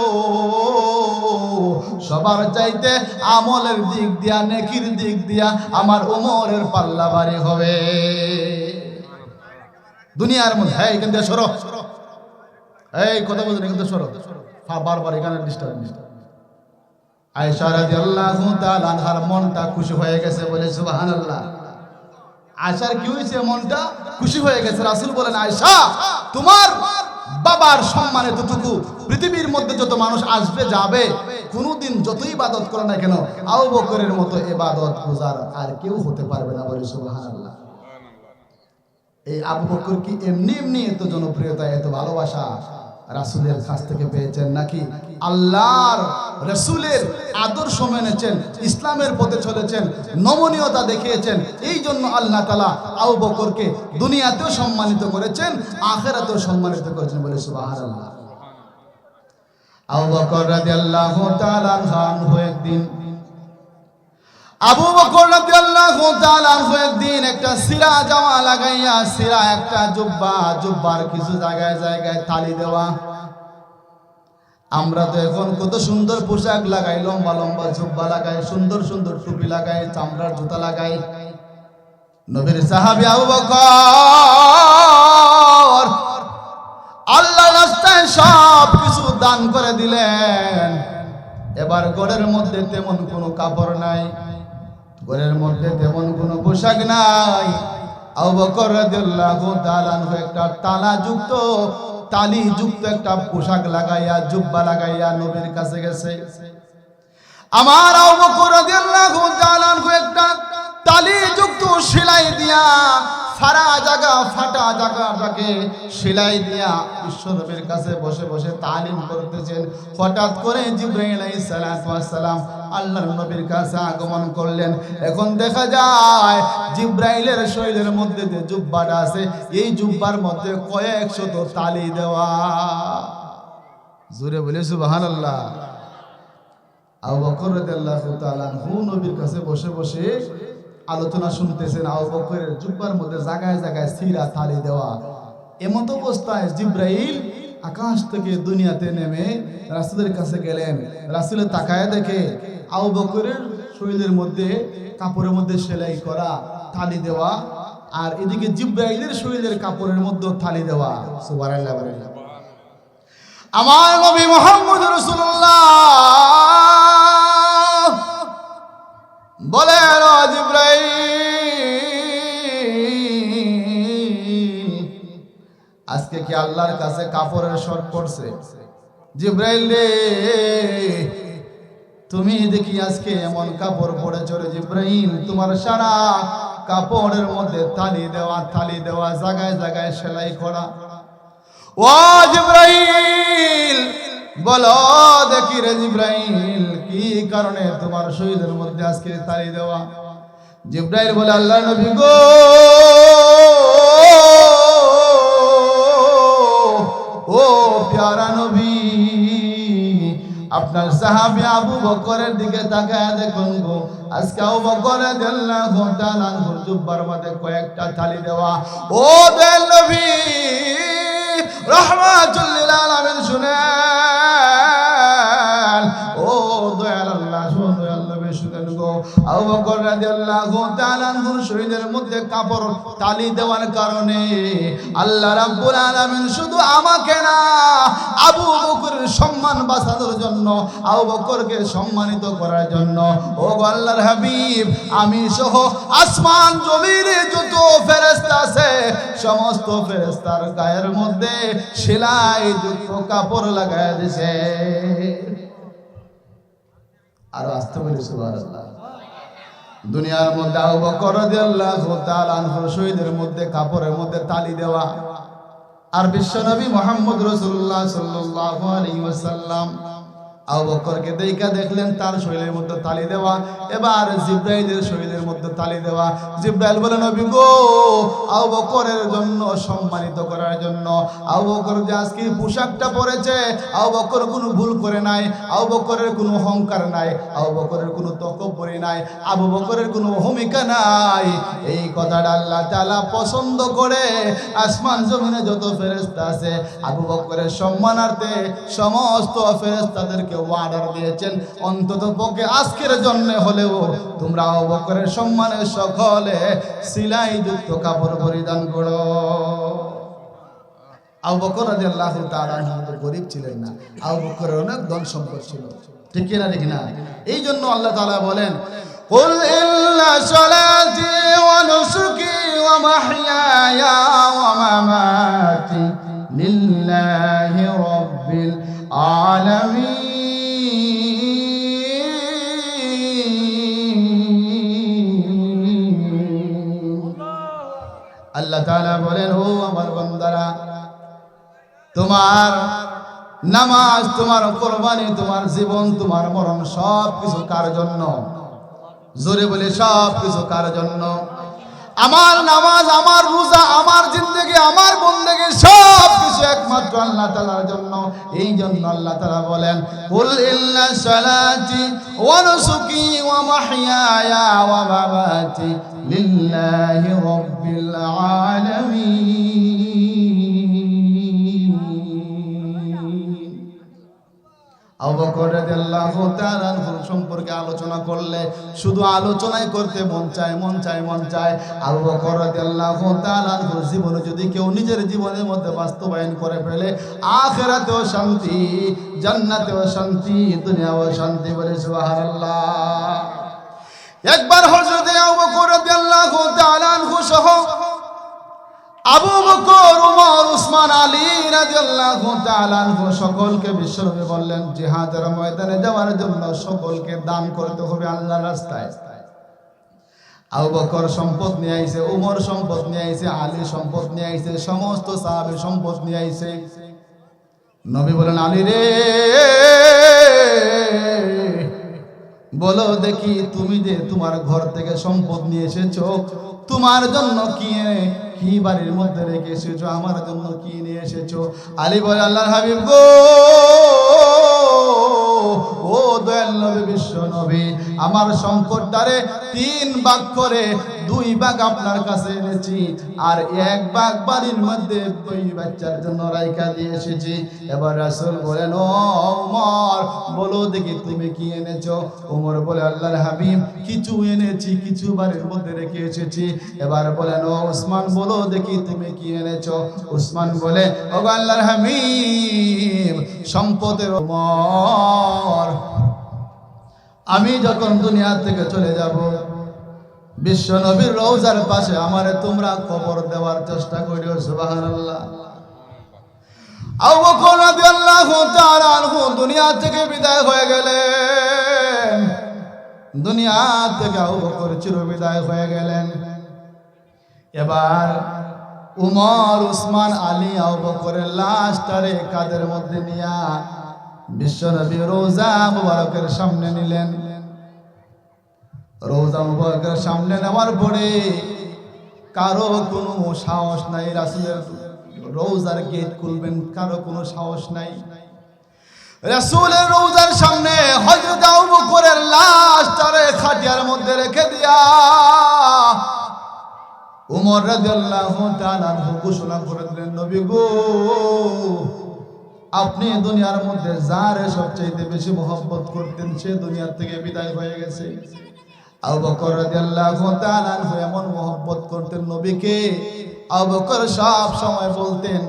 সবার চাইতে আমলের দিক দিয়া, নেকির দিক দিয়া আমার উমরের পাল্লা ভারী হবে। দুনিয়ার মধ্যে, হ্যাঁ এখান থেকে সরো, এই কথা বলছেন, এখান থেকে সরো, বারবার এখানে ডিস্টার্ব। আয়েশা রাদিয়াল্লাহু তাআলা আনহার মনটা খুশি হয়ে গেছে। বলে সুবহানাল্লাহ। আয়েশার কি হয়েছে? মনটা খুশি হয়ে গেছে। রাসূল বলেন, আয়েশা, তোমার বাবার সম্মান এতটুকু, পৃথিবীর মধ্যে যত মানুষ আসবে যাবে, কোনোদিন যতই ইবাদত করে না কেন আবু বকরের মতো ইবাদত গুজার আর কেউ হতে পারবে না। বলে সুবহানাল্লাহ। এই আবু বকর কি এমনি এমনি এত জনপ্রিয়তা, এত ভালোবাসা রাসূলের কাছ থেকে পেয়েছেন, নাকি আল্লাহর রাসূলের আদর্শ মেনেছেন, ইসলামের পথে চলেছেন, নমনীয়তা দেখিয়েছেন? এই জন্য আল্লাহ তাআলা আবু বকরকে দুনিয়াতেও সম্মানিত করেছেন, আখিরাতেও সম্মানিত করেছেন। বলে সুবহানাল্লাহ। আবু বকর রাদিয়াল্লাহু তাআলা আনহু একদিন আবু বকর রাদিয়াল্লাহু তাআলা আনহু একদিন একটা সিরা জামা লাগাইয়া, সিরা একটা জুব্বার কিছু জায়গায় জায়গায় তালি দেওয়া। আমরা তো এখন কত সুন্দর পোশাক লাগাই, লম্বা লম্বা জুব্বা লাগাই, সুন্দর সুন্দর টুপি লাগাই, চামড়ার জুতা লাগাই। নবীর সাহাবী আবু বকর আল্লাহর রাস্তায় সব কিছু দান করে দিলেন। এবার ঘরের মধ্যে তেমন কোনো কাপড় নাই, ঘরের মধ্যে তেমন কোনো পোশাক নাই। আবু বকর রাদিয়াল্লাহু তাআলা আনহু একটা তালিযুক্ত একটা পোশাক লাগাইয়া, জুব্বা লাগাইয়া নবীর কাছে গেছে। আমার আবু বকর রাদিয়াল্লাহু তাআলা আনহু একটা তালিযুক্ত সেলাই দিয়া, ফাটা জায়গাটাকে সেলাই দিয়া বিশ্বনবীর কাছে বসে বসে তালিম করতেছেন। হঠাৎ করে জিবরাইল আলাইহিস সালাতু ওয়াস সালাম আল্লাহর নবীর কাছে আগমন করলেন। এখন দেখা যায় জিবরাইলের শরীরের মধ্যে যে জুব্বাটা আছে, এই জুব্বার মধ্যে কয়েকশত তালি দেওয়া। জোরে বলে সুবহানাল্লাহ। আবু বকর রাদিয়াল্লাহু তাআলা আনহু নবীর কাছে বসে বসে আলোচনা শুনতেছেন। আবু বকরের জুব্বার মধ্যে জায়গায় জায়গায় সিরা তালি দেওয়া। এমন অবস্থায় জিবরাইল আকাশ থেকে দুনিয়াতে নেমে রাসূলের কাছে গেলেন। রাসূলের তাকায় দেখে আবু বকরের শরীরের মধ্যে, কাপড়ের মধ্যে সেলাই করা, তালি দেওয়া, আর এদিকে জিবরাইলের শরীরের কাপড়ের মধ্যে তালি দেওয়া। সুবহানাল্লাহ। আমার নবী মুহাম্মদ রাসূলুল্লাহ বলে, জিবরাইল আজকে কি আল্লাহর কাছে কাপড়ের শর্ট পড়ছে? জিবরাইল রে, তুমি দেখি আজকে এমন কাপড় পরেছো রে জিবরাইল, তোমার সারা কাপড়ের মধ্যে তালি দেওয়া, জায়গায় জায়গায় সেলাই করা। ও জিবরাইল, বলো দেখি রে জিবরাইল, কি কারণে তোমার শরীরের মধ্যে আজকে তালি দেওয়া? জিবরাইল বলে, আল্লাহর নবী গো, ও প্যারা নবী, আপনার সাহাবী আবু বকরের দিকে তাকায় দেখুন গো, আজকে আবু বকর রাদিয়াল্লাহু তাআলা আনহুর জুব্বার মধ্যে কয়েকটা তালি দেওয়া। ও দয়াল নবী রাহমাতুল লিল আলামিন শুনেন, ও দয়াল আল্লাহ দয়াল নবী শুনেন গো, আবু বকর রাদিয়াল্লাহু তাআলা আনহুর শরীরের মধ্যে কাপড় তালি দেওয়ার কারণে আল্লাহ রাব্বুল আলামিন শুধু আমাকে না, আবু বকরের সম্মান বাঁচানোর জন্য, আবু বকরকে সম্মানিত করার জন্য, ও আল্লাহর হাবিব, আমি সহ আসমান জমিনে যত ফেরেশতা আছে সমস্ত ফেরেশতার গায়ের মধ্যে সেলাই যুক্ত কাপড় লাগায় দিয়েছে। আর আসতে বলি সুবহানাল্লাহ। দুনিয়ার মধ্যে আবু বকর রাদিয়াল্লাহু তাআলা আনহুর শহীদের মধ্যে কাপড়ের মধ্যে তালি দেওয়া, আর বিশ্বনবী মুহাম্মদ রাসূলুল্লাহ সাল্লাল্লাহু আলাইহি ওয়াসাল্লাম আবু বকরকে দেখলেন তার শরীরের মধ্যে তালি দেওয়া। এবার জিবরাইলের শরীরের মধ্যে তালি দেওয়া। জিবরাইল বলে, নবী গো, আবু বকরের জন্য সম্মানিত করার জন্য, আবু বকর যে আজকে পোশাকটা পরেছে, আবু বকর কোনো ভুল করে নাই, আবু বকরের কোনো অহংকার নাই, আবু বকরের কোনো তকব্বুরি নাই, আবু বকরের কোনো ভূমিকা নাই। এই কথাটা আল্লাহ তাআলা পছন্দ করে আসমান জমিনে যত ফেরেশতা আছে আবু বকরের সম্মানার্থে সমস্ত ফেরেশতাদেরকে ওয়ার্ডার দিয়েছেন, অন্তত পক্ষে আজকের জন্য হলেও তোমরা আবু বকরের সম্মানে সকলে সিলাই যুক্ত কাপড় পরিধান করো। আবু বকর রাদিয়াল্লাহু তাআলা আনহু গরীব ছিলেন না, আবু বকরের অনেক ধন সম্পদ ছিল, ঠিক কি না? ঠিক না? এই জন্য আল্লাহ তাআলা বলেন, কুল ইন্না সালাতি ওয়া নুসুকি ওয়া মাহইয়ায়া ওয়া মামাতি লিল্লাহি ও আমার বান্দারা, তোমার নামাজ, তোমার কোরবানি, তোমার জীবন, তোমার মরণ সব কিছু কার জন্য? জোরে বলে সব কিছু কার জন্য? আমার নামাজ, আমার রোজা, আমার জিন্দেগি, আমার বন্দেগি সব কিছু একমাত্র আল্লাহ তাআলার জন্য। এই জন্য আল্লাহ তাআলা বলেন, কুল ইন্না সালাতি ওয়া নুসুকি ওয়া মাহইয়ায়া ওয়া মামাতি লিল্লাহি রাব্বিল আলামিন। আবু বকর রাদিয়াল্লাহু তাআলা সম্পর্কে আলোচনা করলে শুধু আলোচনাই করতে মন চায়। আবু বকর রাদিয়াল্লাহু তাআলা জীবনে যদি কেউ নিজের জীবনের মধ্যে বাস্তবায়ন করে ফেলে, আখিরাতেও শান্তি, জান্নাতেও শান্তি, দুনিয়াতেও শান্তি। বলে সুবহানাল্লাহ। একবার হযরত আবু বকর রাদিয়াল্লাহু তাআলা সহ আবু বকর, ওমর, উসমান, আলী রাদিয়াল্লাহু তাআলা সকলকে বিশ্বনবী বললেন, জিহাদের ময়দানে যাওয়ার জন্য সকলকে দান করতে হবে আল্লাহর রাস্তায়। আবু বকর সম্পদ নিয়ে আইছে, ওমর সম্পদ নিয়ে আইছে, আলী সম্পদ নিয়ে আইছে, সমস্ত সাহাবী সম্পদ নিয়ে আইছে। নবী বলেন, আলী রে, বলো দেখি, তুমি যে তোমার ঘর থেকে সম্পদ নিয়ে এসেছো, তোমার জন্য কি বাড়ির মধ্যে রেখে এসেছো, আমার জন্য কি নিয়ে এসেছো? আলী বলে, আল্লাহর হাবিব গো, ও দয়াল নবী, বিশ্ব নবী, আমার সম্পদটারে 3 ভাগ করে 2 ভাগ আপনার কাছে এনেছি, আর 1 ভাগ বাড়ির মধ্যে ওই বাচ্চার জন্য রাইখা দিয়ে এসেছি। এবার রাসূল বলেন, ও ওমর, বলো দেখি তুমি কি এনেছো? ওমর বলে, আল্লাহর হাবিব, কিছু এনেছি, কিছু বাড়ির মধ্যে রেখে এসেছি। এবার বলেন, ও উসমান, বলো দেখি তুমি কি এনেছো? উসমান বলে, ও আল্লাহর হাবিব, সম্পদের ওমর, আমি যখন দুনিয়া থেকে চলে যাব, বিশ্ব নবীর রওজার পাশে আমারে তোমরা কবর দেওয়ার চেষ্টা করিও। সুবহানাল্লাহ। আবু বকর রাদিয়াল্লাহু তাআলা আনহু দুনিয়া থেকে বিদায় হয়ে গেলেন। দুনিয়া থেকে আবু বকর চিরবিদায় হয়ে গেলেন। এবার উমর, উসমান, আলী, আবু বকরের লাশটারে কাঁধের মধ্যে নিয়া বিশ্বনবী রওজা মুবারকের সামনে নিলেন। রওজা মুবারকের সামনে নেওয়ার পরে কারো কোনো সাহস নাই, রাসূলের রওজার গেট খুলবেন, কারো কোনো সাহস নাই। রাসূলের রওজার সামনে হযরত আবু বকরের লাশটারে খাটিয়ার মধ্যে রেখে দিয়া উমর রাদিয়াল্লাহু তাআলা ঘোষণা করে দিলেন, নবী গো, আপনি দুনিয়ার মধ্যে যারে সবচেয়ে বেশি মহব্বত করতেন, সে দুনিয়া থেকে বিদায় হয়ে গেছে। আবু বকর রাদিয়াল্লাহু তাআলা এমন মহব্বত করতেন নবীকে, আবু বকর সব সময় বলতেন,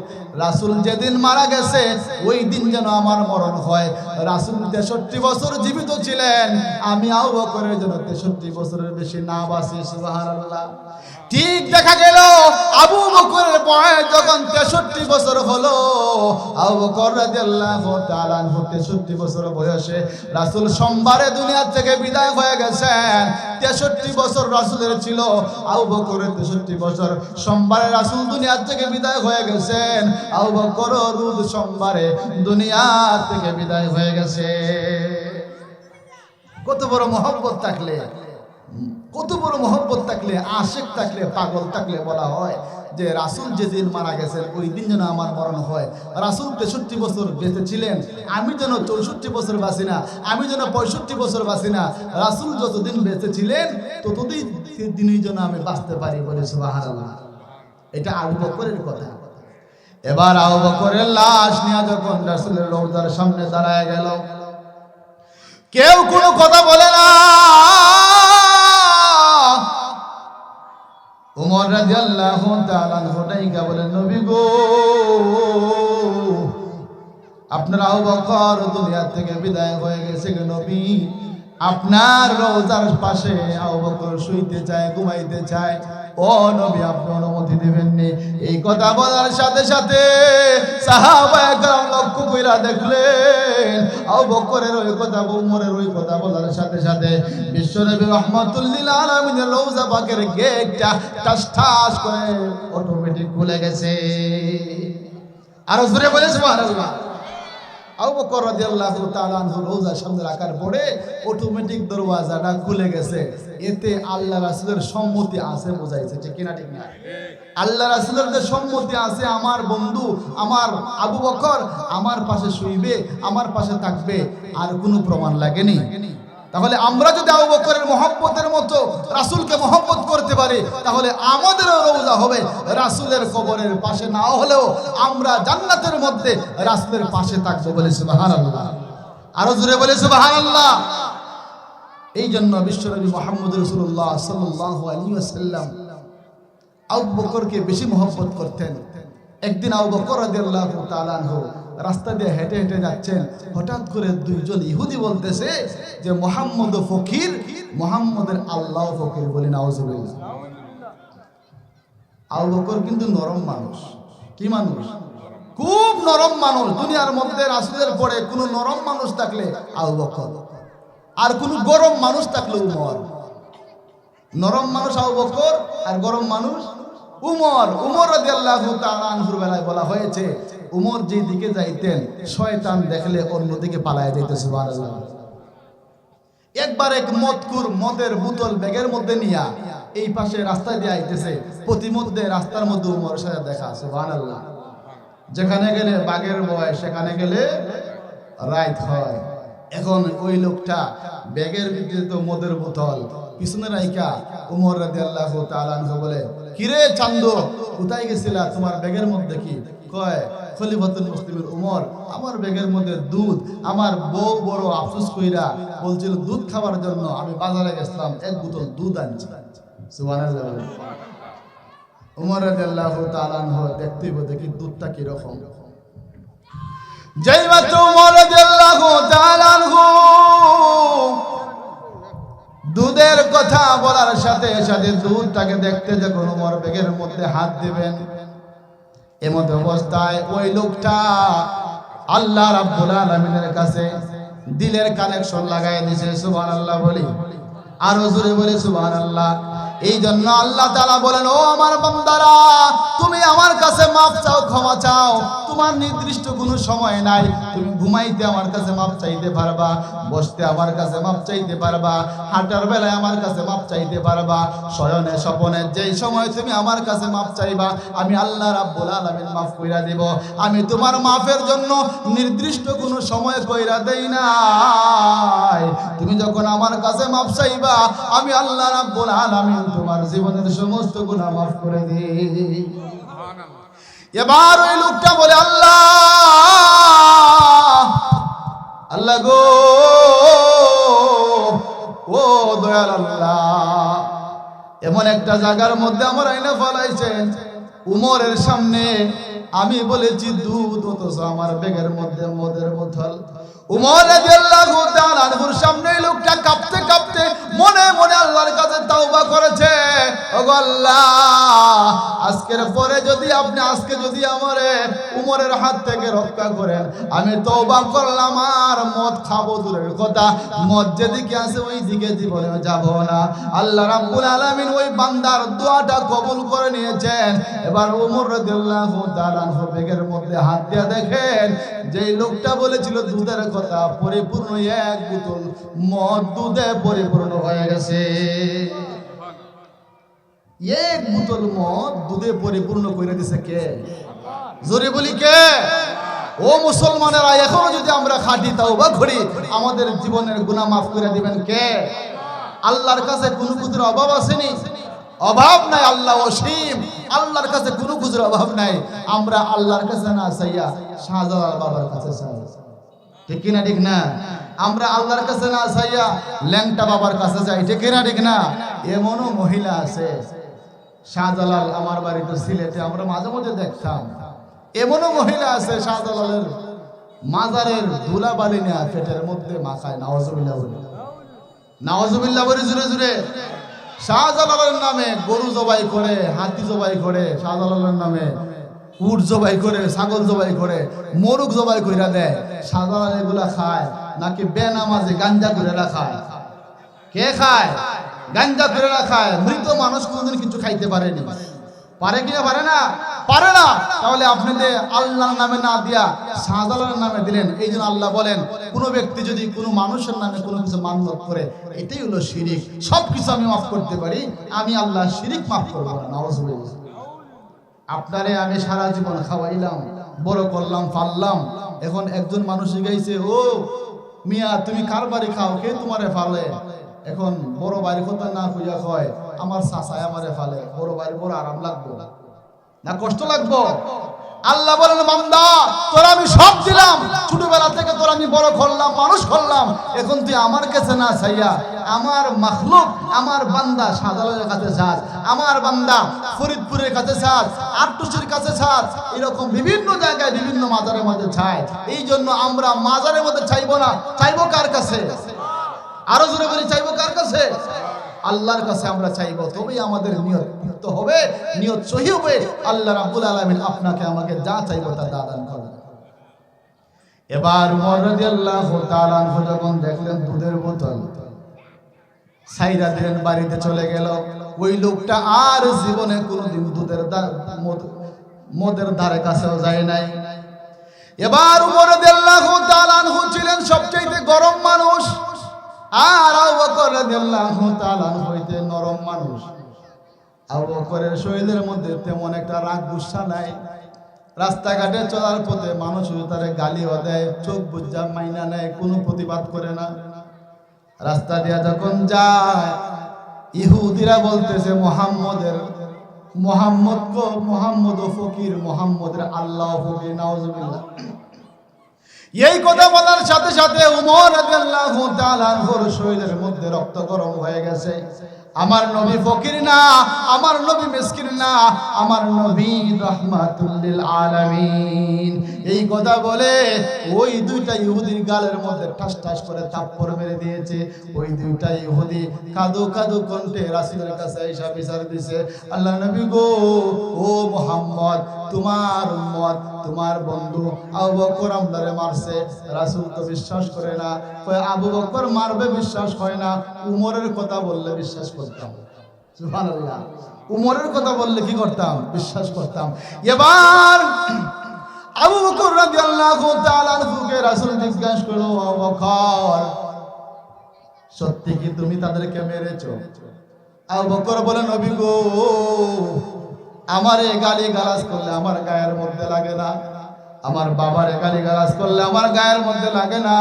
রাসূল যেদিন মারা গেছে ওই দিন যেন আমার মরণ হয়। রাসূল 63 বছর জীবিত ছিলেন, আমি আবু বকরের জন্য 63 বছরের বেশি না বাঁচি। সুবহানাল্লাহ। ঠিক দেখা গেল আবু বকরের বয়স যখন 63 বছর হলো, আবু বকর রাদিয়াল্লাহু তাআলা 63 বছর বয়সে রাসূল সোমবারে দুনিয়া থেকে বিদায় হয়ে গেছেন। 63 বছর রাসূলের ছিল, আবু বকরের 63 বছর। সোমবারে রাসূল দুনিয়া থেকে বিদায় হয়ে গেছেন, আবু বকর রোজ সোমবারে দুনিয়া থেকে বিদায় হয়ে গেছে। কত বড় মহব্বত থাকলে, কত বড় মহব্বত থাকলে, আশিক থাকলে, পাগল থাকলে বলা হয় যে রাসূল যেদিন মারা গেছেন ওই দিন যেন আমার মরণ হয়। রাসূল 63 বছর বেঁচে ছিলেন, আমি যেন 64 বছর বাঁচি না, আমি যেন 65 বছর বাঁচি না। রাসূল যতদিন বেঁচে ছিলেন ততদিন দিনই যেন আমি বাঁচতে পারি। বলে সুবহানাল্লাহ। এটা আবু বকরের কথা। এবার আবু বকরের লাশ নিয়ে যখন রাসূলের রওজার সামনে দাঁড়ায় গেল, কেউ কোনো কথা বলে না। উমর রাদিয়াল্লাহু তাআলা হোটাইকা বলেন, নবী গো, আপনার আবু বকর দুনিয়া থেকে বিদায় হয়ে গেছে গো নবী, আপনার রওজার পাশে আবু বকর শুইতে চায়, ঘুমাইতে চায়, ও নবী আপনি অনুমতি দিবেননি। এই কথা বলার সাথে সাথে সাহাবায়ে কেরাম লক্ষ্য কইরা দেখলেন আবু বকরের ওই কথা, উমরের ওই কথা বলার সাথে সাথে বিশ্বনবী রাহমাতুল লিল আলামিনের রওজা পাকের গেটটা টাস টাস করে অটোমেটিক খুলে গেছে। আর জোরে বলে সুবহানাল্লাহ। আবু বকর রাদিয়াল্লাহু তাআলা আনহু রওজার সামনে রাখার পরে অটোমেটিক দরওয়াজাটা খুলে গেছে। এতে আল্লাহ রাসূলের সম্মতি আছে বোঝাইছে, ঠিক কিনা ঠিক না? আল্লাহ রাসূলের যে সম্মতি আছে, আমার বন্ধু আমার আবু বকর আমার পাশে শুইবে, আমার পাশে থাকবে, আর কোনো প্রমাণ লাগেনি। তাহলে আমরা যদি আবু বকরের মহব্বতের মতো রাসূলকে মহব্বত করতে পারি, তাহলে আমাদেরও রওজা হবে রাসূলের কবরের পাশে, না হলেও আমরা জান্নাতের মধ্যে রাসূলের পাশে থাকবো। বলে সুবহানাল্লাহ। আরো জোরে বলে সুবহানাল্লাহ। এই জন্য বিশ্বনবী মুহাম্মদ রাসূলুল্লাহ সাল্লাল্লাহু আলাইহি ওয়াসাল্লাম আবু বকরকে বেশি মহব্বত করতেন। একদিন আবু বকর রাদিয়াল্লাহু তাআলা আনহু রাস্তা দিয়ে হেঁটে হেঁটে যাচ্ছেন, হঠাৎ করে দুইজন ইহুদি বলতেছে যে মুহাম্মদ ফকির, মুহাম্মদের আল্লাহ ফকির। বলি নাউজুবিল্লাহ। আবু বকর কিন্তু নরম মানুষ। কি মানুষ? খুব নরম মানুষ। দুনিয়ার মধ্যে রাসূলের পরে কোনো নরম মানুষ থাকলে আবু বকর, আর কোনো গরম মানুষ থাকলে উমর। নরম মানুষ আবু বকর, আর গরম মানুষ উমর। উমর রাদিয়াল্লাহু তাআলা আনহুর বেলায় বলা হয়েছে উমর যে দিকে যাইতেন শয়তান দেখলে অন্যদিকে পালায় যাইতে। সুবহানাল্লাহ। একবার এক মদকুর মদের বোতল ব্যাগের মধ্যে নিয়া এই পাশে রাস্তা দিয়ে আইতেছে, প্রতিমধ্যে রাস্তার মধ্যে উমর সাথে দেখা। সুবহানাল্লাহ। যেখানে গেলে বাঘের ভয়, সেখানে গেলে রাইত হয়। এখন ওই লোকটা ব্যাগের ভিতরে তো মদের বোতল, পিছনে রাইখা উমর রাদিয়াল্লাহু তাআলা আনহু বলে, কিরে চান্দু, কোথায় গেছিলা? তোমার ব্যাগের মধ্যে কি? কয়, খলিফাতুল মুসলিমের উমর, আমার ব্যাগের মধ্যে দুধ। আমার বউ বড় আফসোস কইরা বলছিল দুধ খাওয়ার জন্য আমি বাজারে গেছিলাম, এক বোতল দুধ আনছি। সুবহানাল্লাহ। উমর রাদিয়াল্লাহু তাআলা আনহু দেখতে দেখি দুধটা কি রকম। যেই মাত্র উমর রাদিয়াল্লাহু তাআলা আনহু দুধের কথা বলার সাথে সাথে দুধটাকে দেখতে যখন উমর ব্যাগের মধ্যে হাত দিবেন, এমন অবস্থায় ওই লোকটা আল্লাহ রাব্বুল আলামিনের কাছে দিলের কানেকশন লাগাই দিয়েছে। সুবহানাল্লাহ বলি, আর জোরে বলি সুবহানাল্লাহ। এই জন্য আল্লাহ তাআলা বলেন, ও আমার বান্দারা, তুমি আমার কাছে মাফ চাও, ক্ষমা চাও। তোমার নির্দিষ্ট কোনো সময় নাই। তুমি ঘুমাইতে আমার কাছে মাফ চাইতে পারবা, বসতে আমার কাছে মাফ চাইতে পারবা, হাঁটার বেলায় আমার কাছে মাফ চাইতে পারবা, শয়নে স্বপনে যেই সময় তুমি আমার কাছে মাফ চাইবা, আমি আল্লাহ রাব্বুল আলামিন মাফ কইরা দেব। আমি তোমার মাফের জন্য নির্দিষ্ট কোনো সময় কইরা দেই নাই। তুমি যখন আমার কাছে মাফ চাইবা, আমি আল্লাহ রাব্বুল আলামিন তোমার জীবনের সমস্ত গুনাহ মাফ করে দিই। এবার ওই লোকটা বলে, আল্লাহ আল্লাহ গো, ও দয়াল আল্লাহ, এমন একটা জায়গার মধ্যে আমার আইনা ফলাইছেন, উমরের সামনে আমি বলেছি দুধ, অথচ আমার ব্যাগের মধ্যে মদের বোতল। উমর রাদিয়াল্লাহু তাআলা আনহুর সামনে লোকটা কাঁপতে কাঁপতে মনে মনে আল্লাহর কাছে তাওবা করেছে, ওগো আল্লাহ, আজকের পরে যদি আপনি আজকে যদি আমারে উমরের হাত থেকে রক্ষা করেন, আমি তওবা করলাম, আর মদ খাবো দূরের কথা, মদ যেদিকে আছে ওই দিকে জীবনে যাব না। আল্লাহ রাব্বুল আলামিন ওই বান্দার দোয়াটা কবুল করে নিয়েছেন। এবার উমর রাদিয়াল্লাহু তাআলা আনহু ব্যাগের মধ্যে হাত দিয়ে দেখেন, যেই লোকটা বলেছিল দুধের কথা, পরিপূর্ণ এক বোতল মদ দুধে পরিপূর্ণ হয়ে গেছে। এক বোতল মদ দুধে পরিপূর্ণ করে দিছে কে? জোরে বলি কে? ও মুসলমানেরা, এখনো যদি আমরা খাঁটি তাওবা করি, আমাদের জীবনের গুনাহ মাফ করে দিবেন কে? আল্লাহর কাছে কোনো কিছুর অভাব আসেনি? অভাব নাই। আল্লাহ অসীম, আল্লাহর কাছে কোনো কিছুর অভাব নাই। আমরা আল্লাহর কাছে না চাইয়া শাহজালাল বাবার কাছে চাই, ঠিক কিনা ঠিক না? আমরা আল্লাহর কাছে না চাইয়া ল্যাংটা বাবার কাছে যাই, ঠিক কিনা ঠিক না? এমনও মহিলা আছে, শাহজালাল আমার বাড়িতে সিলেটে আমরা মাঝে মাঝে দেখতাম, এমনও মহিলা আছে শাহজালালের মাজারের ধুলা বালি নেয়া পেটের মধ্যে মাখায়, নাউজুবিল্লাহ বলে। নাউজুবিল্লাহ বলে জুড়ে জুড়ে। শাহজালালের নামে গরু জবাই করে, হাতি জবাই করে, শাহজালালের নামে উট জবাই করে, ছাগল জবাই করে, মোরগ জবাই কইরা দেয়। শাহজালাল এগুলা খায় নাকি বেনামাজি গাঞ্জা করে খায়? কে খায়? গাঞ্জা করে খায়। মৃত মানুষ কোনোদিন কিছু খাইতে পারেনি, পারে কিনা? পারে না, পারে না। তাহলে আপনি যে আল্লাহর নামে না দিয়া শাহজালালের নামে দিলেন। এই জন্য আল্লাহ বলেন, কোনো ব্যক্তি যদি কোনো মানুষের নামে কোনো কিছু মান্যত করে, এটাই হলো শিরিক। সব কিছু আমি মাফ করতে পারি, আমি আল্লাহ শিরিক মাফ করবো না। নাউজুবিল্লাহ। আপনারে আমি সারা জীবন খাওয়াইলাম, বড় করলাম, পাললাম। এখন একজন মানুষ গাইছে, ও মিয়া তুমি কার বাড়ি খাও, কে তোমারে ফালে? এখন বড় বাড়ির কথা না কইয়া কয়, আমার চাচায় আমারে ফালে। বড় বাড়ি বড় আরাম লাগবো না কষ্ট লাগবো? আল্লাহ বলেন, বান্দা তোর আমি সব দিলাম, ছোটবেলা থেকে তোর আমি বড় করলাম, মানুষ করলাম। এখন তুই আমার কাছে না চাইয়া আমার মাখলুক, আমার বান্দা শাহজালালের কাছে চাস, আমার বান্দা ফরিদপুরের কাছে চাস, আটটুসির কাছে চাস, এরকম বিভিন্ন জায়গায় বিভিন্ন মাজারের মধ্যে চাই। এই জন্য আমরা মাজারের মধ্যে চাইবো না, চাইবো কার কাছে? আরো জোরে বলি, চাইবো কার কাছে? আল্লাহর কাছে আমরা চাইবো। তবেই আমাদের নিয়ত মুক্ত হবে, নিয়ত সহি হবে। আল্লাহ রাব্বুল আলামিন আপনাকে আমাকে যা চাইবো তা দান করবেন। এবার ওমর রাদিয়াল্লাহু তাআলা আনহু যখন দেখলেন দুধের বোতল সাইরা দিলেন, বাড়িতে চলে গেল। ওই লোকটা আর জীবনে কোনোদিন মদের ধারে কাছেও যায় নাই। এবার ওমর রাদিয়াল্লাহু তাআলা আনহু ছিলেন সবচেয়ে গরম মানুষ, আর আবু বকর রাদিয়াল্লাহু তাআলা হইতে নরম মানুষ। আবু বকরের শরীরের মধ্যে তেমন একটা রাগ গুসা নাই। রাস্তাঘাটে চলার পথে মানুষ তারে গালিও দেয়, চোখ বুজ্জা মাইনা নেয়, কোনো প্রতিবাদ করে না। রাস্তা দিয়া যখন যায়, ইহুদিরা বলতেছে মোহাম্মদ ফকির, মোহাম্মদের আল্লাহ ফকির। নাউজুবিল্লাহ। এই কথা বলার সাথে সাথে ওমর রাদিয়াল্লাহু তাআলা আনহুর শরীরের মধ্যে রক্ত গরম হয়ে গেছে। আমার নবী ফকির না, আমার নবী মিসকিন না, আমার নবী রাহমাতুল লিল আলামিন। এই কথা বলে ওই দুইটা ইহুদির গালের মধ্যে ঠাস ঠাস করে থাপ্পড় মেরে দিয়েছে। ওই দুইটা ইহুদি কাঁদো কাঁদো কণ্ঠে রাসূলের কাছে এসে বিচার দিছে, আল্লাহ নবী গো, ও মুহাম্মদ, তোমার উম্মত, তোমার বন্ধু আবু বকর আমদারে মারছে। রাসূল তো বিশ্বাস করে না, কয় আবু বকর মারবে বিশ্বাস হয় না, উমরের কথা বললে বিশ্বাস করতাম। সুবহানাল্লাহ। উমরের কথা বললে কি করতাম? বিশ্বাস করতাম। এবার আবু বকর রাদিয়াল্লাহু তাআলা আনহুকে রাসূল জিজ্ঞাসা করলো, আবু বকর সত্যি কি তুমি তাদেরকে মেরেছো? আবু বকর বলে, নবী গো, আমারে গালি গালাজ করলে আমার গায়ের মধ্যে লাগে না, আমার বাবারে গালি গালাজ করলে আমার গায়ের মধ্যে লাগে না,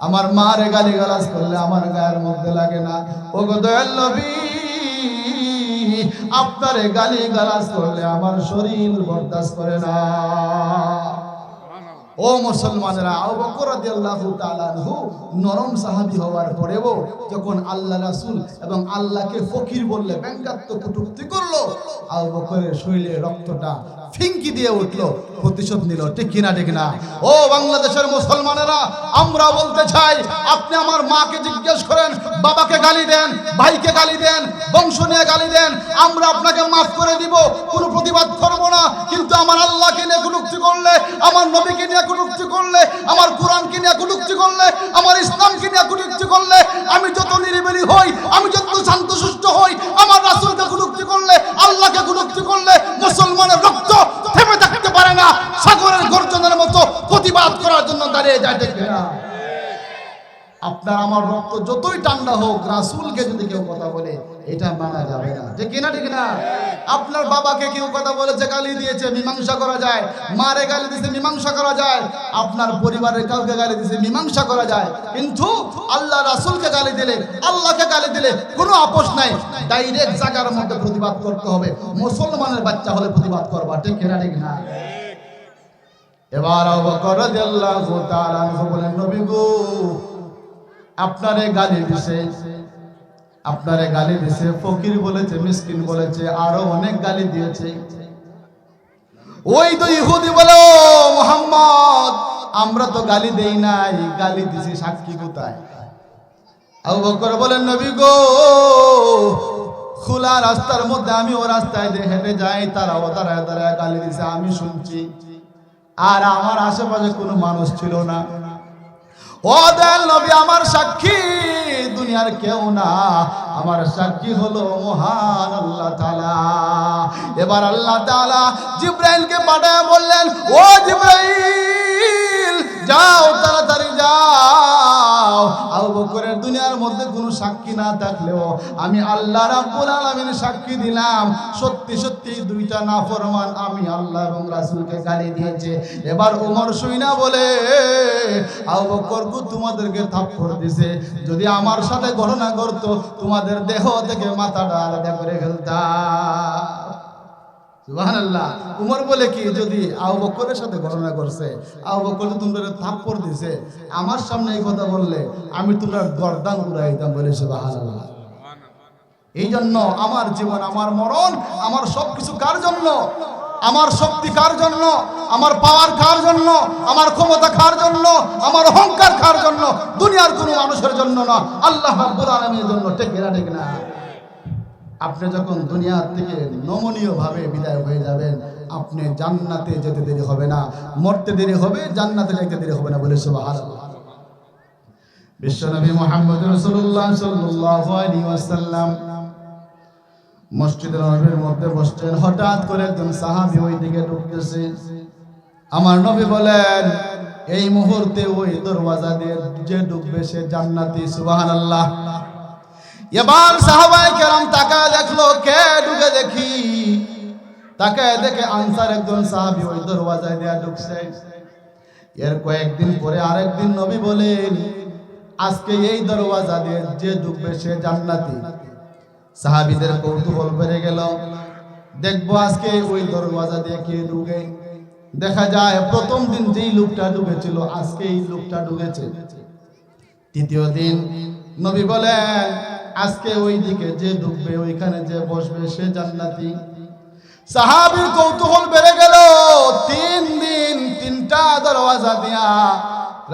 আমার মারে গালি গালাজ করলে আমার গায়ের মধ্যে লাগে না। ও গো দয়াল নবী, আপনারে গালি গালাজ করলে আমার শরীর বরদাস্ত করে না। ও মুসলমানেরা, আবু বকর রাদিয়াল্লাহু তাআলা আনহু নরম সাহাবী হওয়ার পরেও যখন আল্লাহ রাসূল এবং আল্লাহকে ফকির বললে, ব্যঙ্গাত্মক কটূক্তি করলো, আবু বকরের শরীরে রক্তটা ফিঙ্কি দিয়ে উঠলো, প্রতিশোধ নিল। ঠিক কিনা? ঠিক না? ও বাংলাদেশের মুসলমানেরা, আমরা বলতে চাই, আপনি আমার মাকে জিজ্ঞেস করেন, বাবাকে গালি দেন, ভাইকে গালি দেন, বংশ নিয়ে গালি দেন, আমরা আপনাকে মাফ করে দিব, কোনো প্রতিবাদ করব না। কিন্তু আমার আল্লাহকে নিয়ে কটূক্তি করলে, আমার নবীকে নিয়ে কটূক্তি করলে, আমার কোরআনকে নিয়ে কটূক্তি করলে, আমার ইসলামকে নিয়ে কটূক্তি করলে, আমি যত নিরিবিলি হই, আমি যত শান্তশিষ্ট হই, আমার রাসূলকে কটূক্তি করলে, আল্লাহকে কটূক্তি করলে, মুসলমানের রক্ত থেমে থাকতে পারে না, সাগরের গর্জনের মতো প্রতিবাদ করার জন্য দাঁড়িয়ে যায়। ঠিক না? আপনার আমার রক্ত যতই ঠান্ডা হোক, রাসূলকে যদি কেউ কথা বলে, এটা মানা যাবে না। ঠিক না? ঠিক না? আপনার বাবাকে কেউ কথা বলেছে, গালি দিয়েছে, মীমাংসা করা যায়। মারে গালি দিয়েছে, মীমাংসা করা যায়। আপনার পরিবারের কাউকে গালি দিয়েছে, মীমাংসা করা যায়। কিন্তু আল্লাহ রাসূলকে গালি দিলে, আল্লাহকে গালি দিলে কোনো আপোষ নাই, ডাইরেক্ট জায়গার মধ্যে প্রতিবাদ করতে হবে। মুসলমানের বাচ্চা হলে প্রতিবাদ করবা। ঠিক না? ঠিক না? এবার আবু বকর রাদিয়াল্লাহু তাআলা আনহু বলেন, নবী গো, আপনারে গালি দিছে, ফকির বলেছে, মিসকিন বলেছে, আরো অনেক গালি দিয়েছে। ওই তো ইহুদি বলে, মুহাম্মদ, আমরা তো গালি দেই নাই, গালি দিছি, সাক্ষী কোথায়? আবু বকর বলেন, নবী গো, খোলা রাস্তার মধ্যে আমি ও রাস্তায় দিয়ে হেঁটে যাই, তারাও দাঁড়ায় দাঁড়ায় গালি দিছে, আমি শুনছি, আর আমার আশেপাশে কোনো মানুষ ছিল না। ও দয়াল নবী, আমার সাক্ষী দুনিয়ার কেউ না, আমার সাক্ষী হলো মহান আল্লাহ তাআলা। এবার আল্লাহ তাআলা জিবরাইলকে পাঠায় বললেন, ও জিবরাইল, যাও, তাড়াতাড়ি যাও। আবু বকরের দুনিয়ার মধ্যে কোনো সাক্ষী না থাকলেও আমি আল্লাহ রাব্বুল আলামিন সাক্ষী দিলাম, সত্যি সত্যি দুইটা নাফরমান আমি আল্লাহ এবং রাসূলকে গালি দিয়েছে। এবার ওমর শুইনা বলে, আবু বকর তোমাদেরকে থাপ্পড় দিছে, যদি আমার সাথে ঘটনা করতো তোমাদের দেহ থেকে মাথাটা আলাদা করে ফেলতাম। সুবহানাল্লাহ। উমর বলে কি, যদি আবু বকরের সাথে ঘটনা করছে, আবু বকর তোমরা থাপ্পড় দিছে, আমার সামনে এই কথা বললে আমি তোমরা গর্দান উড়াই দিতাম, বলে সুবহানাল্লাহ। এই জন্য আমার জীবন, আমার মরণ, আমার সবকিছু কার জন্য? আমার শক্তি কার জন্য? আমার পাওয়ার কার জন্য? আমার ক্ষমতা কার জন্য? আমার অহংকার কার জন্য? দুনিয়ার কোনো মানুষের জন্য না, আল্লাহ রাব্বুল আলামিনের জন্য। ঠিক না, ঠিক না? আপনি যখন দুনিয়া থেকে নমনীয় ভাবে বিদায় হয়ে যাবেন, আপনি জান্নাতে যেতে দেরি হবে না, মরতে দেরি হবে, জান্নাতে যেতে দেরি হবে না, বলে সুবহানাল্লাহ। বিশ্বনবী মুহাম্মদ রাসূলুল্লাহ সাল্লাল্লাহু আলাইহি ওয়াসাল্লাম মসজিদের নববীর মধ্যে বসছেন, হঠাৎ করে একজন সাহাবী ওই দিকে ঢুকতেছে। আমার নবী বলেন, এই মুহূর্তে ওই দরওয়াজা দিয়ে যে ঢুকবে সে জান্নাতি। সুবহানাল্লাহ। এবার সাহাবায়ে কেরাম তাকায় দেখলো কে ঢুকে, দেখি তাকায় দেখে আনসার একজন সাহাবী ওই দরওয়াজায় দিয়ে ঢুকছে। এর কয়েকদিন পরে আরেকদিন নবী বলেন, আজকে এই দরওয়াজা দিয়ে যে ঢুকবে সে জান্নাতি। সাহাবীদের কৌতূহল বেড়ে গেল, দেখবো আজকে ওই দরওয়াজা দিয়ে কে ঢুকে। দেখা যায় প্রথম দিন যেই লোকটা ঢুকেছিল, আজকে এই লোকটা ঢুকেছে। তৃতীয় দিন নবী বলেন, আজকে ওই দিকে যে ঢুকবে, ওইখানে যে বসবে সে জান্নাতি। সাহাবীর কৌতূহল বেড়ে গেল। 3 দিন 3টা দরওয়াজা দিয়া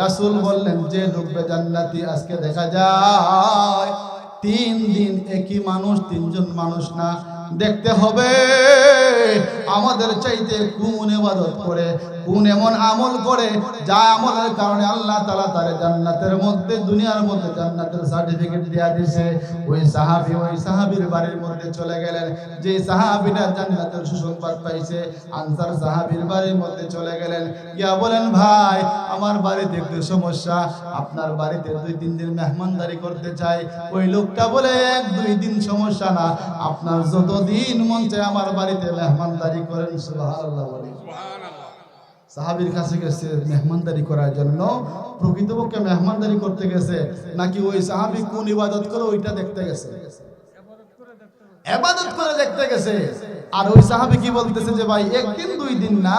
রাসূল বললেন যে ঢুকবে জান্নাতি। আজকে দেখা যায় 3 দিন একই মানুষ, 3 জন মানুষ না। দেখতে হবে আমাদের চাইতে কোন ইবাদত করে, কোন এমন আমল করে যা আমলের কারণে আল্লাহ তাআলা তার জান্নাতের মধ্যে, দুনিয়ার মধ্যে জান্নাতের সার্টিফিকেট দিয়া দিয়েছে। ওই সাহাবীর বাড়ির মধ্যে চলে গেলেন। যে সাহাবীটা জান্নাতের সুসংবাদ পাইছে, আনসার সাহাবীর বাড়ির মধ্যে চলে গেলেন। ইয়া বলেন, ভাই আমার বাড়িতে একটু সমস্যা, আপনার বাড়িতে 2-3 দিন মেহমানদারি করতে চাই। ওই লোকটা বলে, 1-2 দিন সমস্যা না, আপনার যতদিন মন চায় আমার বাড়িতে মেহমানদারি করেন। সুবহানাল্লাহ বলে। সাহাবীর কাছে গেছে মেহমানদারি করার জন্য। প্রকৃতপক্ষে মেহমানদারি করতে গেছে নাকি ওই সাহাবী কোন ইবাদত করে ওইটা দেখতে গেছে? ইবাদত করে দেখতে গেছে। আর ওই সাহাবী কি বলতেছে যে, ভাই 1 দিন 2 দিন না,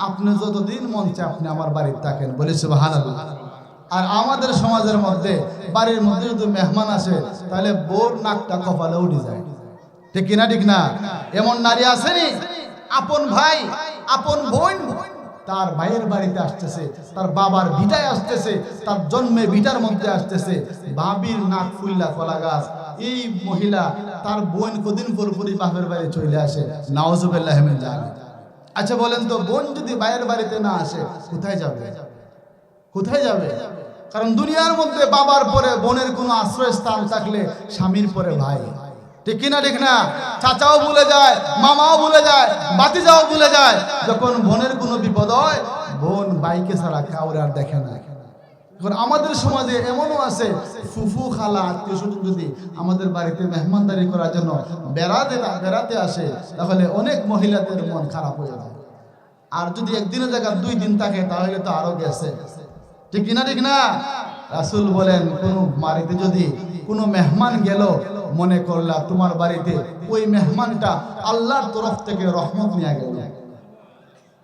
আপনি যতদিন মন চায় আপনি আমার বাড়িতে থাকেন, বলে সুবহানাল্লাহ। আর আমাদের সমাজের মধ্যে বাড়ির মধ্যে যদি মেহমান আসে, তাহলে বোর নাকটা কপালে উঠে যায়। ঠিক কিনা, ঠিক না? এমন নারী আসেনি, আপন ভাই, আপন বোন তার ভাইয়ের বাড়িতে আসতেছে, তার বাবার ভিটায় আসতেছে, তার জন্মে ভিটার মধ্যে আসতেছে, ভাবির নাক ফুল্লা কলা গাছ। এই মহিলা তার বোন কদিন পরপরই বাপের বাড়ি চলে আসে, নাউজুবিল্লাহ মিন যালিক। আচ্ছা বলেন তো, বোন যদি ভাইয়ের বাড়িতে না আসে কোথায় যাবে? কোথায় যাবে? কারণ দুনিয়ার মধ্যে বাবার পরে বোনের কোনো আশ্রয়স্থান থাকলে স্বামীর পরে ভাই। ঠিক কিনা, ঠিক না? চাচাও ভুলে যায়, মামাও ভুলে যায়, ভাতিজাও ভুলে যায়। যখন বোনের কোনো বিপদ হয়, বোন ভাইকে ছাড়া কাউরে আর দেখে না। এখন আমাদের সমাজে এমনও আছে, ফুফু খালা আত্মীয় স্বজন যদি আমাদের বাড়িতে মেহমানদারি করার জন্য বেড়াতে আসে, তাহলে অনেক মহিলাদের মন খারাপ হয়ে যায়। আর যদি একদিনের জায়গা 2 দিন থাকে, তাহলে তো আরো গেছে। ঠিক কিনা, ঠিক না? রাসূল বলেন, কোন বাড়িতে যদি কোনো মেহমান গেল, মনে করলা তোমার বাড়িতে ওই মেহমানটা আল্লাহর তরফ থেকে রহমত নিয়ে গেল।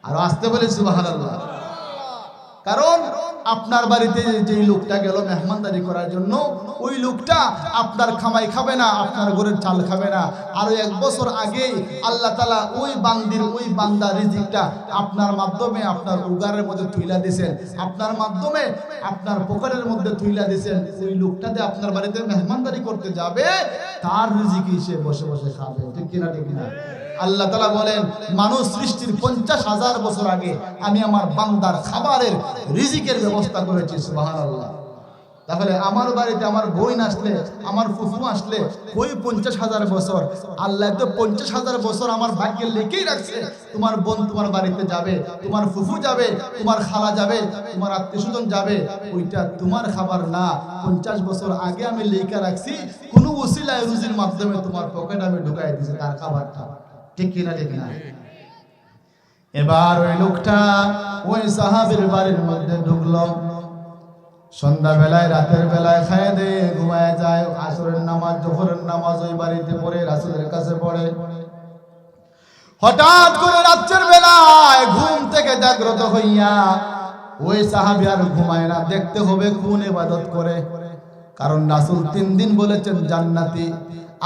আর আসতে বলে সুবহানাল্লাহ। কারণ আপনার বাড়িতে যেই লোকটা গেল মেহমানদারি করার জন্য, ওই লোকটা আপনার খামাই খাবে না, আপনার ঘরের চাল খাবে না। আরো 1 বছর আগেই আল্লাহ তাআলা ওই বান্দার রিজিকটা আপনার মাধ্যমে আপনার উগারের মধ্যে তুইলা দিয়েছেন, আপনার মাধ্যমে আপনার পকেটের মধ্যে তুইলা দিয়েছেন। ওই লোকটাতে আপনার বাড়িতে মেহমানদারি করতে যাবে, তার রিজিক সে বসে বসে খাবে। ঠিক কিনা? ঠিক কিনা? আল্লাহ তাআলা বলেন, মানুষ সৃষ্টির 50,000 বছর আগে আমি আমার বান্দার খাবারের রিজিকের ব্যবস্থা করেছি। সুবহানাল্লাহ। তাহলে আমার বাড়িতে আমার বোন আসলে, আমার ফুফু আসলে, ওই 50,000 বছর আল্লাহ তো 50,000 বছর আমার ভাগ্যে লিখেই রাখছে। তোমার বোন তোমার বাড়িতে যাবে, তোমার ফুফু যাবে, তোমার খালা যাবে, তোমার আত্মীয়স্বজন যাবে, ওইটা তোমার খাবার না। 50 বছর আগে আমি লিখে রাখছি, কোনো ওসিলায় রুজির মাধ্যমে তোমার পকেটে আমি ঢুকাই দিয়েছি তার খাবারটা। ঠিক কিনা? ঠিক না? এবার ওই লোকটা ওই সাহাবীর বাড়ির মধ্যে ঢুকলো। সন্ধ্যাবেলায়, রাতের বেলায় খায় দে ঘুমায় যায়। আসরের নামাজ, জোহরের নামাজ ওই বাড়িতে পড়ে, রাসূলের কাছে পড়ে। হঠাৎ করে রাতের বেলায় ঘুম থেকে জাগ্রত হইয়া ওই সাহাবী আর ঘুমায় না, দেখতে হবে কোন ইবাদত করে। কারণ রাসূল 3 দিন বলেছেন জান্নাতি,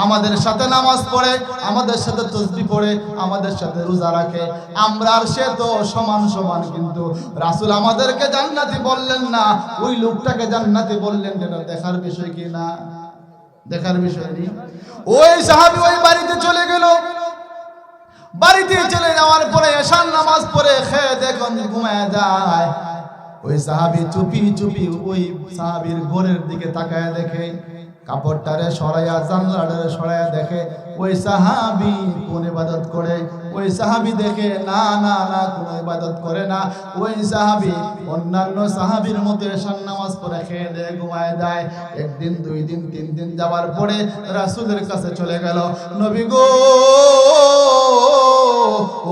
আমাদের সাথে নামাজ পড়ে, আমাদের সাথে তাসবিহ পড়ে, আমাদের সাথে রোজা রাখে, আমরা আর সে তো সমান সমান। কিন্তু রাসূল আমাদেরকে জান্নাতি বললেন না, ওই লোকটাকে জান্নাতি বললেন। এটা দেখার বিষয় কি না? দেখার বিষয় নেই। ওই সাহাবী ওই বাড়িতে চলে গেল। বাড়িতে চলে যাওয়ার পরে এশার নামাজ পড়ে খেয়ে দেখুন ঘুমায় যায়। ওই সাহাবী চুপি চুপি ওই সাহাবীর ঘরের দিকে তাকায় দেখে, কাপড়টারে সরাইয়া, জানলাটারে সরাইয়া দেখে ওই সাহাবী কোন ইবাদত করে। ওই সাহাবী দেখে না না না, কোন ইবাদত করে না। ওই সাহাবী অন্যান্য সাহাবীর মতো এশার নামাজ পড়ে খেয়ে দিয়ে ঘুমায় যায়। 1 দিন 2 দিন 3 দিন যাওয়ার পরে রাসূলের কাছে চলে গেল, নবী গো,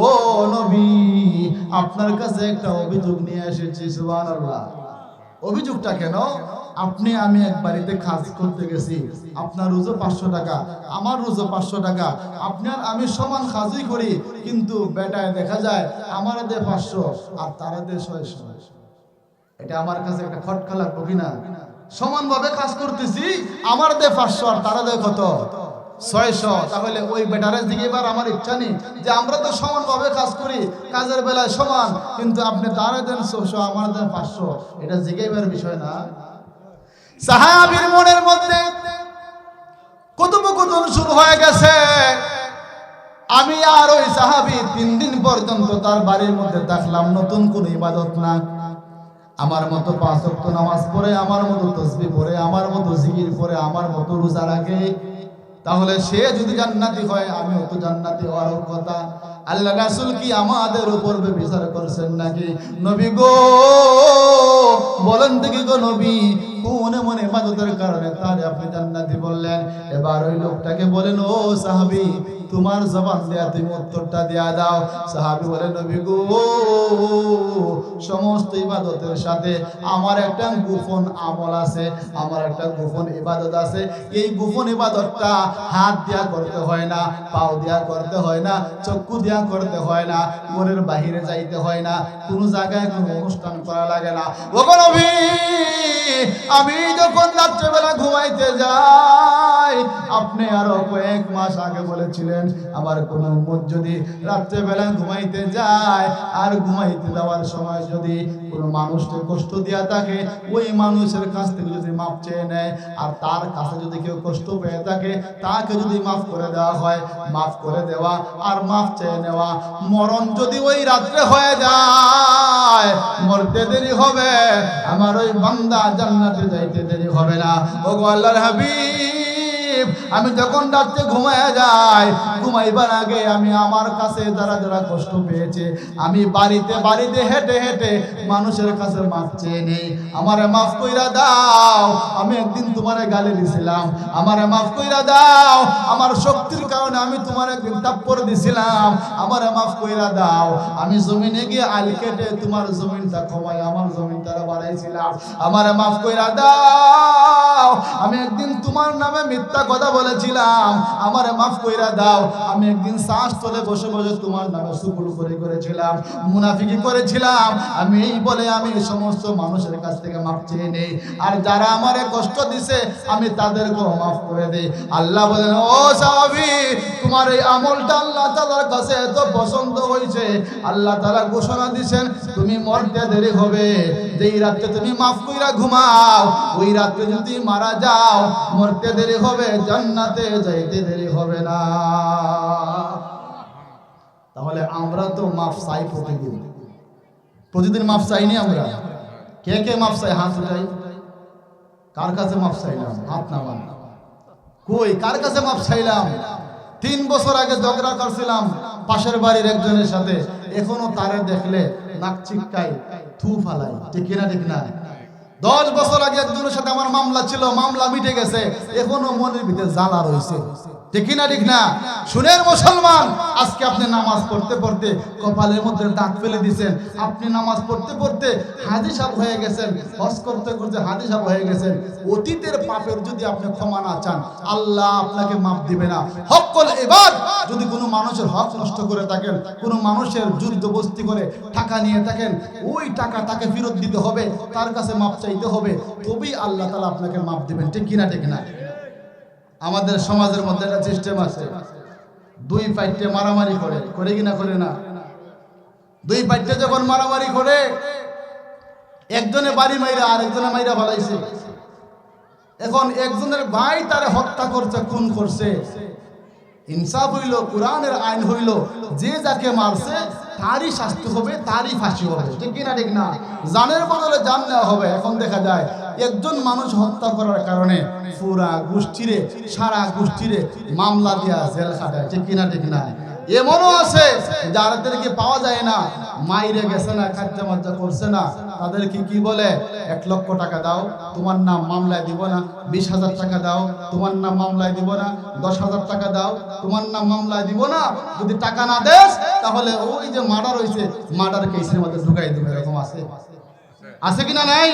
ও নবী, আপনার কাছে একটা অভিযোগ নিয়ে এসেছি। সুবহানাল্লাহ। অভিযোগটা কেন? আমি এক বাড়িতে কাজ করতে গেছি, আপনার রোজও 500 টাকা, আমার রোজও 500 টাকা, আপনার আমি সমান কাজই করি, কিন্তু বেটায় দেখা যায় আমার দেয় 500 আর তারা দেয় 600। এটা আমার কাছে একটা খটকা লাগবে কিনা? সমানভাবে কাজ করতেছি, আমার দেয় 500 আর তারা দেয় কত? 600। তাহলে ওই বেটারের দিকে এবার আমার ইচ্ছা নেই যে আমরা তো সমানভাবে কাজ করি, কাজের বেলায় সমান, কিন্তু আপনি তারা দেন 600, আমার দেন 500। এটা জিজ্ঞাসার বিষয় না। সাহাবীর মনের মধ্যে কথোপকথন শুরু হয়ে গেছে। আমি আর ওই সাহাবী 3 দিন পর্যন্ত তার বাড়ির মধ্যে থাকলাম, নতুন কোন ইবাদত না। আমার মতো 5 ওয়াক্ত নামাজ পড়ে, আমার মতো তাসবিহ পড়ে, আমার মতো জিকির করে, আমার মতো রোজা রাখে। তাহলে সে যদি জান্নাতি হয়, আমিও তো জান্নাতি হওয়ার কথা। আল্লাহ রাসূল কি আমাদের উপর বিচার করছেন নাকি? নবী গো, বলেন দেখি গো নবী, কোন মনে ইবাদতের কারণে তারে আপনি জান্নাতি বললেন? এবার ওই লোকটাকে বলেন, ও সাহাবী, তোমার জবান দেয়া তুমি উত্তরটা দেয়া দাও। সাহাবী বলে, নবী গো, সমস্ত ইবাদতের সাথে আমার একটা গোপন আমল আছে, আমার একটা গোপন ইবাদত আছে। এই গোপন ইবাদতটা হাত দিয়া করতে হয় না, পাও দিয়া করতে হয় না, চক্ষু দিয়া করতে হয় না, ঘরের বাহিরে যাইতে হয় না, কোনো জায়গায় কোনো অনুষ্ঠান করা লাগে না। ও নবী, আমি যখন রাত্রেবেলা ঘুমাইতে যাই, আপনি আরো কয়েক মাস আগে বলেছিলেন আমার কোন উম্মত যদি রাত্রেবেলা ঘুমাইতে যায় আর ঘুমাইতে যাওয়ার সময় যদি কোনো মানুষকে কষ্ট দিয়া থাকে, ওই মানুষের কাছ থেকে যদি মাপ চেয়ে নেয়, আর তার কাছে যদি কেউ কষ্ট পেয়ে থাকে, তাকে যদি মাফ করে দেওয়া হয়, মাফ করে দেওয়া আর মাফ চেয়ে নেওয়া। মরণ যদি ওই রাত্রে হয়ে যায়, মরতে দেরি হবে, আমার ওই বান্দা জান্নাতে যাইতে দেরি হবে না। ওগো আল্লাহর হাবিব, আমি যখন রাতে ঘুমায় যাই, ঘুমাইবার আগে আমি আমার কাছে যারা যারা কষ্ট পেয়েছে, আমি বাড়িতে বাড়িতে হেঁটে হেঁটে মানুষের কাছে মাফ চেয়ে নেই। আমারে মাফ কইরা দাও, আমি একদিন তোমারে গালি দিছিলাম, আমারে মাফ কইরা দাও, আমার শক্তির কারণে আমি তোমার একদিন থাপ্পড় দিছিলাম, আমারে মাফ কইরা দাও, আমি জমিনে গিয়ে আল কেটে তোমার জমিনটা কমাই আমার জমিনটা বাড়াইছিলাম, আমারে মাফ কইরা দাও, আমি একদিন তোমার নামে মিথ্যা কথা বলেছিলাম, আমারে মাফ কইরা দাও। আমি একদিন শ্বাস তলে বসে বসে তোমার নামে সুকুল করেছিলাম, মুনাফিকি করেছিলাম। আমি এই বলে আমি সমস্ত মানুষের কাছ থেকে মাফ চেয়ে নেই, আর যারা আমারে কষ্ট দিছে আমি তাদেরকেও মাফ করে দেই। আল্লাহ বলেন, ও সাহাবী, তোমার এই আমলটা আল্লাহ তাআলার কাছে এত পছন্দ হয়েছে, আল্লাহ তাআলা ঘোষণা দিবেন তুমি মরতে দেরি হবে। যেই রাতে তুমি মাফ কইরা ঘুমাও, ওই রাতে যদি মারা যাও মরতে দেরি হবে, জান্নাতে যাইতে দেরি হবে না। তাহলে আমরা তো মাফ চাই প্রতিদিন মাফ চাইনি আমরা? কে কে মাফ চাই? হাত উঠাই। কার কাছে মাফ চাইলাম? হাত নামান। কই কার কাছে মাফ চাইলাম? 3 বছর আগে ঝগড়া করছিলাম পাশের বাড়ির একজনের সাথে, এখনো তারে দেখলে নাক চিক্কাই, থু ফালাই, ঠিক না ঠিক না? 10 বছর আগে একজনের সাথে আমার মামলা ছিল, মামলা মিটে গেছে, এখনো মনের ভিতরে জ্বালা রয়েছে, ঠিক না ঠিক না? শুনেন মুসলমান, আজকে আপনি নামাজ পড়তে পড়তে কপালের মধ্যে দাগ ফেলে দিয়েছেন, আপনি নামাজ পড়তে পড়তে হাজি সাহেব হয়ে গেছেন, হজ করতে করতে হাজি সাহেব হয়ে গেছেন। অতীতের পাপের যদি আপনি ক্ষমা না চান, আল্লাহ আপনাকে মাফ দিবে না। হকল ইবাদ, যদি কোনো মানুষের হক নষ্ট করে থাকেন, কোনো মানুষের জবরদস্তি করে টাকা নিয়ে থাকেন, ওই টাকা তাকে ফেরত দিতে হবে, তার কাছে মাফ চাইতে হবে, তবেই আল্লাহ তাআলা আপনাকে মাফ দিবেন, ঠিক কিনা ঠিক না? আমাদের সমাজের মধ্যে একটা সিস্টেম আছে, 2 পাইটে মারামারি করে কিনা করে না? 2 পাইটে যখন মারামারি করে, একজনে বাড়ি মাইরা আরেকজনে মাইরা ফেলাইছে। এখন একজনের ভাই তারে হত্যা করছে, খুন করছে। ইনসাফ হইল, কোরআনের আইন হইল, যে যাকে মারছে তারই শাস্তি হবে, তারই ফাঁসি হবে, ঠিক কিনা ঠিক না? জানের বদলে জান নেওয়া হবে। এখন দেখা যায় একজন মানুষ হত্যা করার কারণে পুরা গোষ্ঠীরে, সারা গোষ্ঠীরে মামলা দিয়া জেল খাটায়, ঠিক কিনা ঠিক না? এমনও আছে যাদেরকে পাওয়া যায় না, মাইরে গেছে না, খাদ্য মজ্জা করছে না, তাদেরকে কি বলে, 1 লক্ষ টাকা দাও, তোমার নাম মামলায় দিব না। 20,000 টাকা দাও, তোমার নাম মামলায় দিব না। 10,000 টাকা দাও, তোমার নাম মামলায় দিব না। যদি টাকা না দেস তাহলে ওই যে মার্ডার হয়েছে, মার্ডার কেসের মধ্যে ঢুকাই দেবে। এরকম আছে কিনা নাই?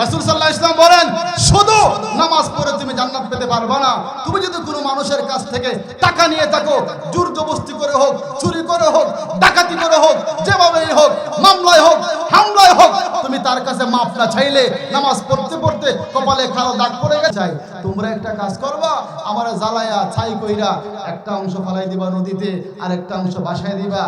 রাসূল সাল্লাল্লাহু আলাইহি ওয়াসাল্লাম বলেন, শুধু নামাজ পড়ে তুমি জান্নাত পেতে পারবে না। তুমি যদি কোনো মানুষের কাছ থেকে টাকা নিয়ে থাকো, জোর জবরদস্তি করে হোক, চুরি করে হোক, ডাকাতি করে হোক, যেভাবেই হোক, মামলায় হোক, হামলায় হোক, তুমি তার কাছে মাফ না চাইলে, নামাজ পড়তে পড়তে কপালে কালো দাগ পড়ে গেছে, তোমরা একটা কাজ করবা, আমারে জ্বালায়া ছাই কইরা একটা অংশ ফালাই দিবা নদীতে, আর একটা অংশ বাসায় দিবা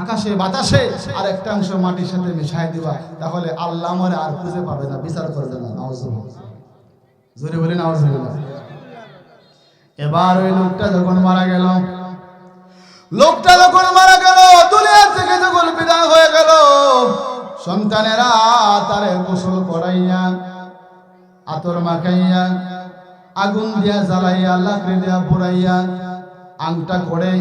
আকাশে বাতাসে, আর একটা অংশ মাটির সাথে মিশাই দিবা, তাহলে আল্লাহ আমারে আর খুঁজে পাবে না, বিচার করবে না। নাউজুবিল্লাহ, জোরে বলি নাউজুবিল্লাহ। এবার ওই লোকটা যখন মারা গেল, দুনিয়া থেকে যখন বিদায় হয়ে গেল, সন্তানেরা তারে গোসল করাইয়া, আতর মাখাইয়া, আগুন দিয়া জ্বালাইয়া, লাকড়ি দিয়া পোড়াইয়া, আংটা করে,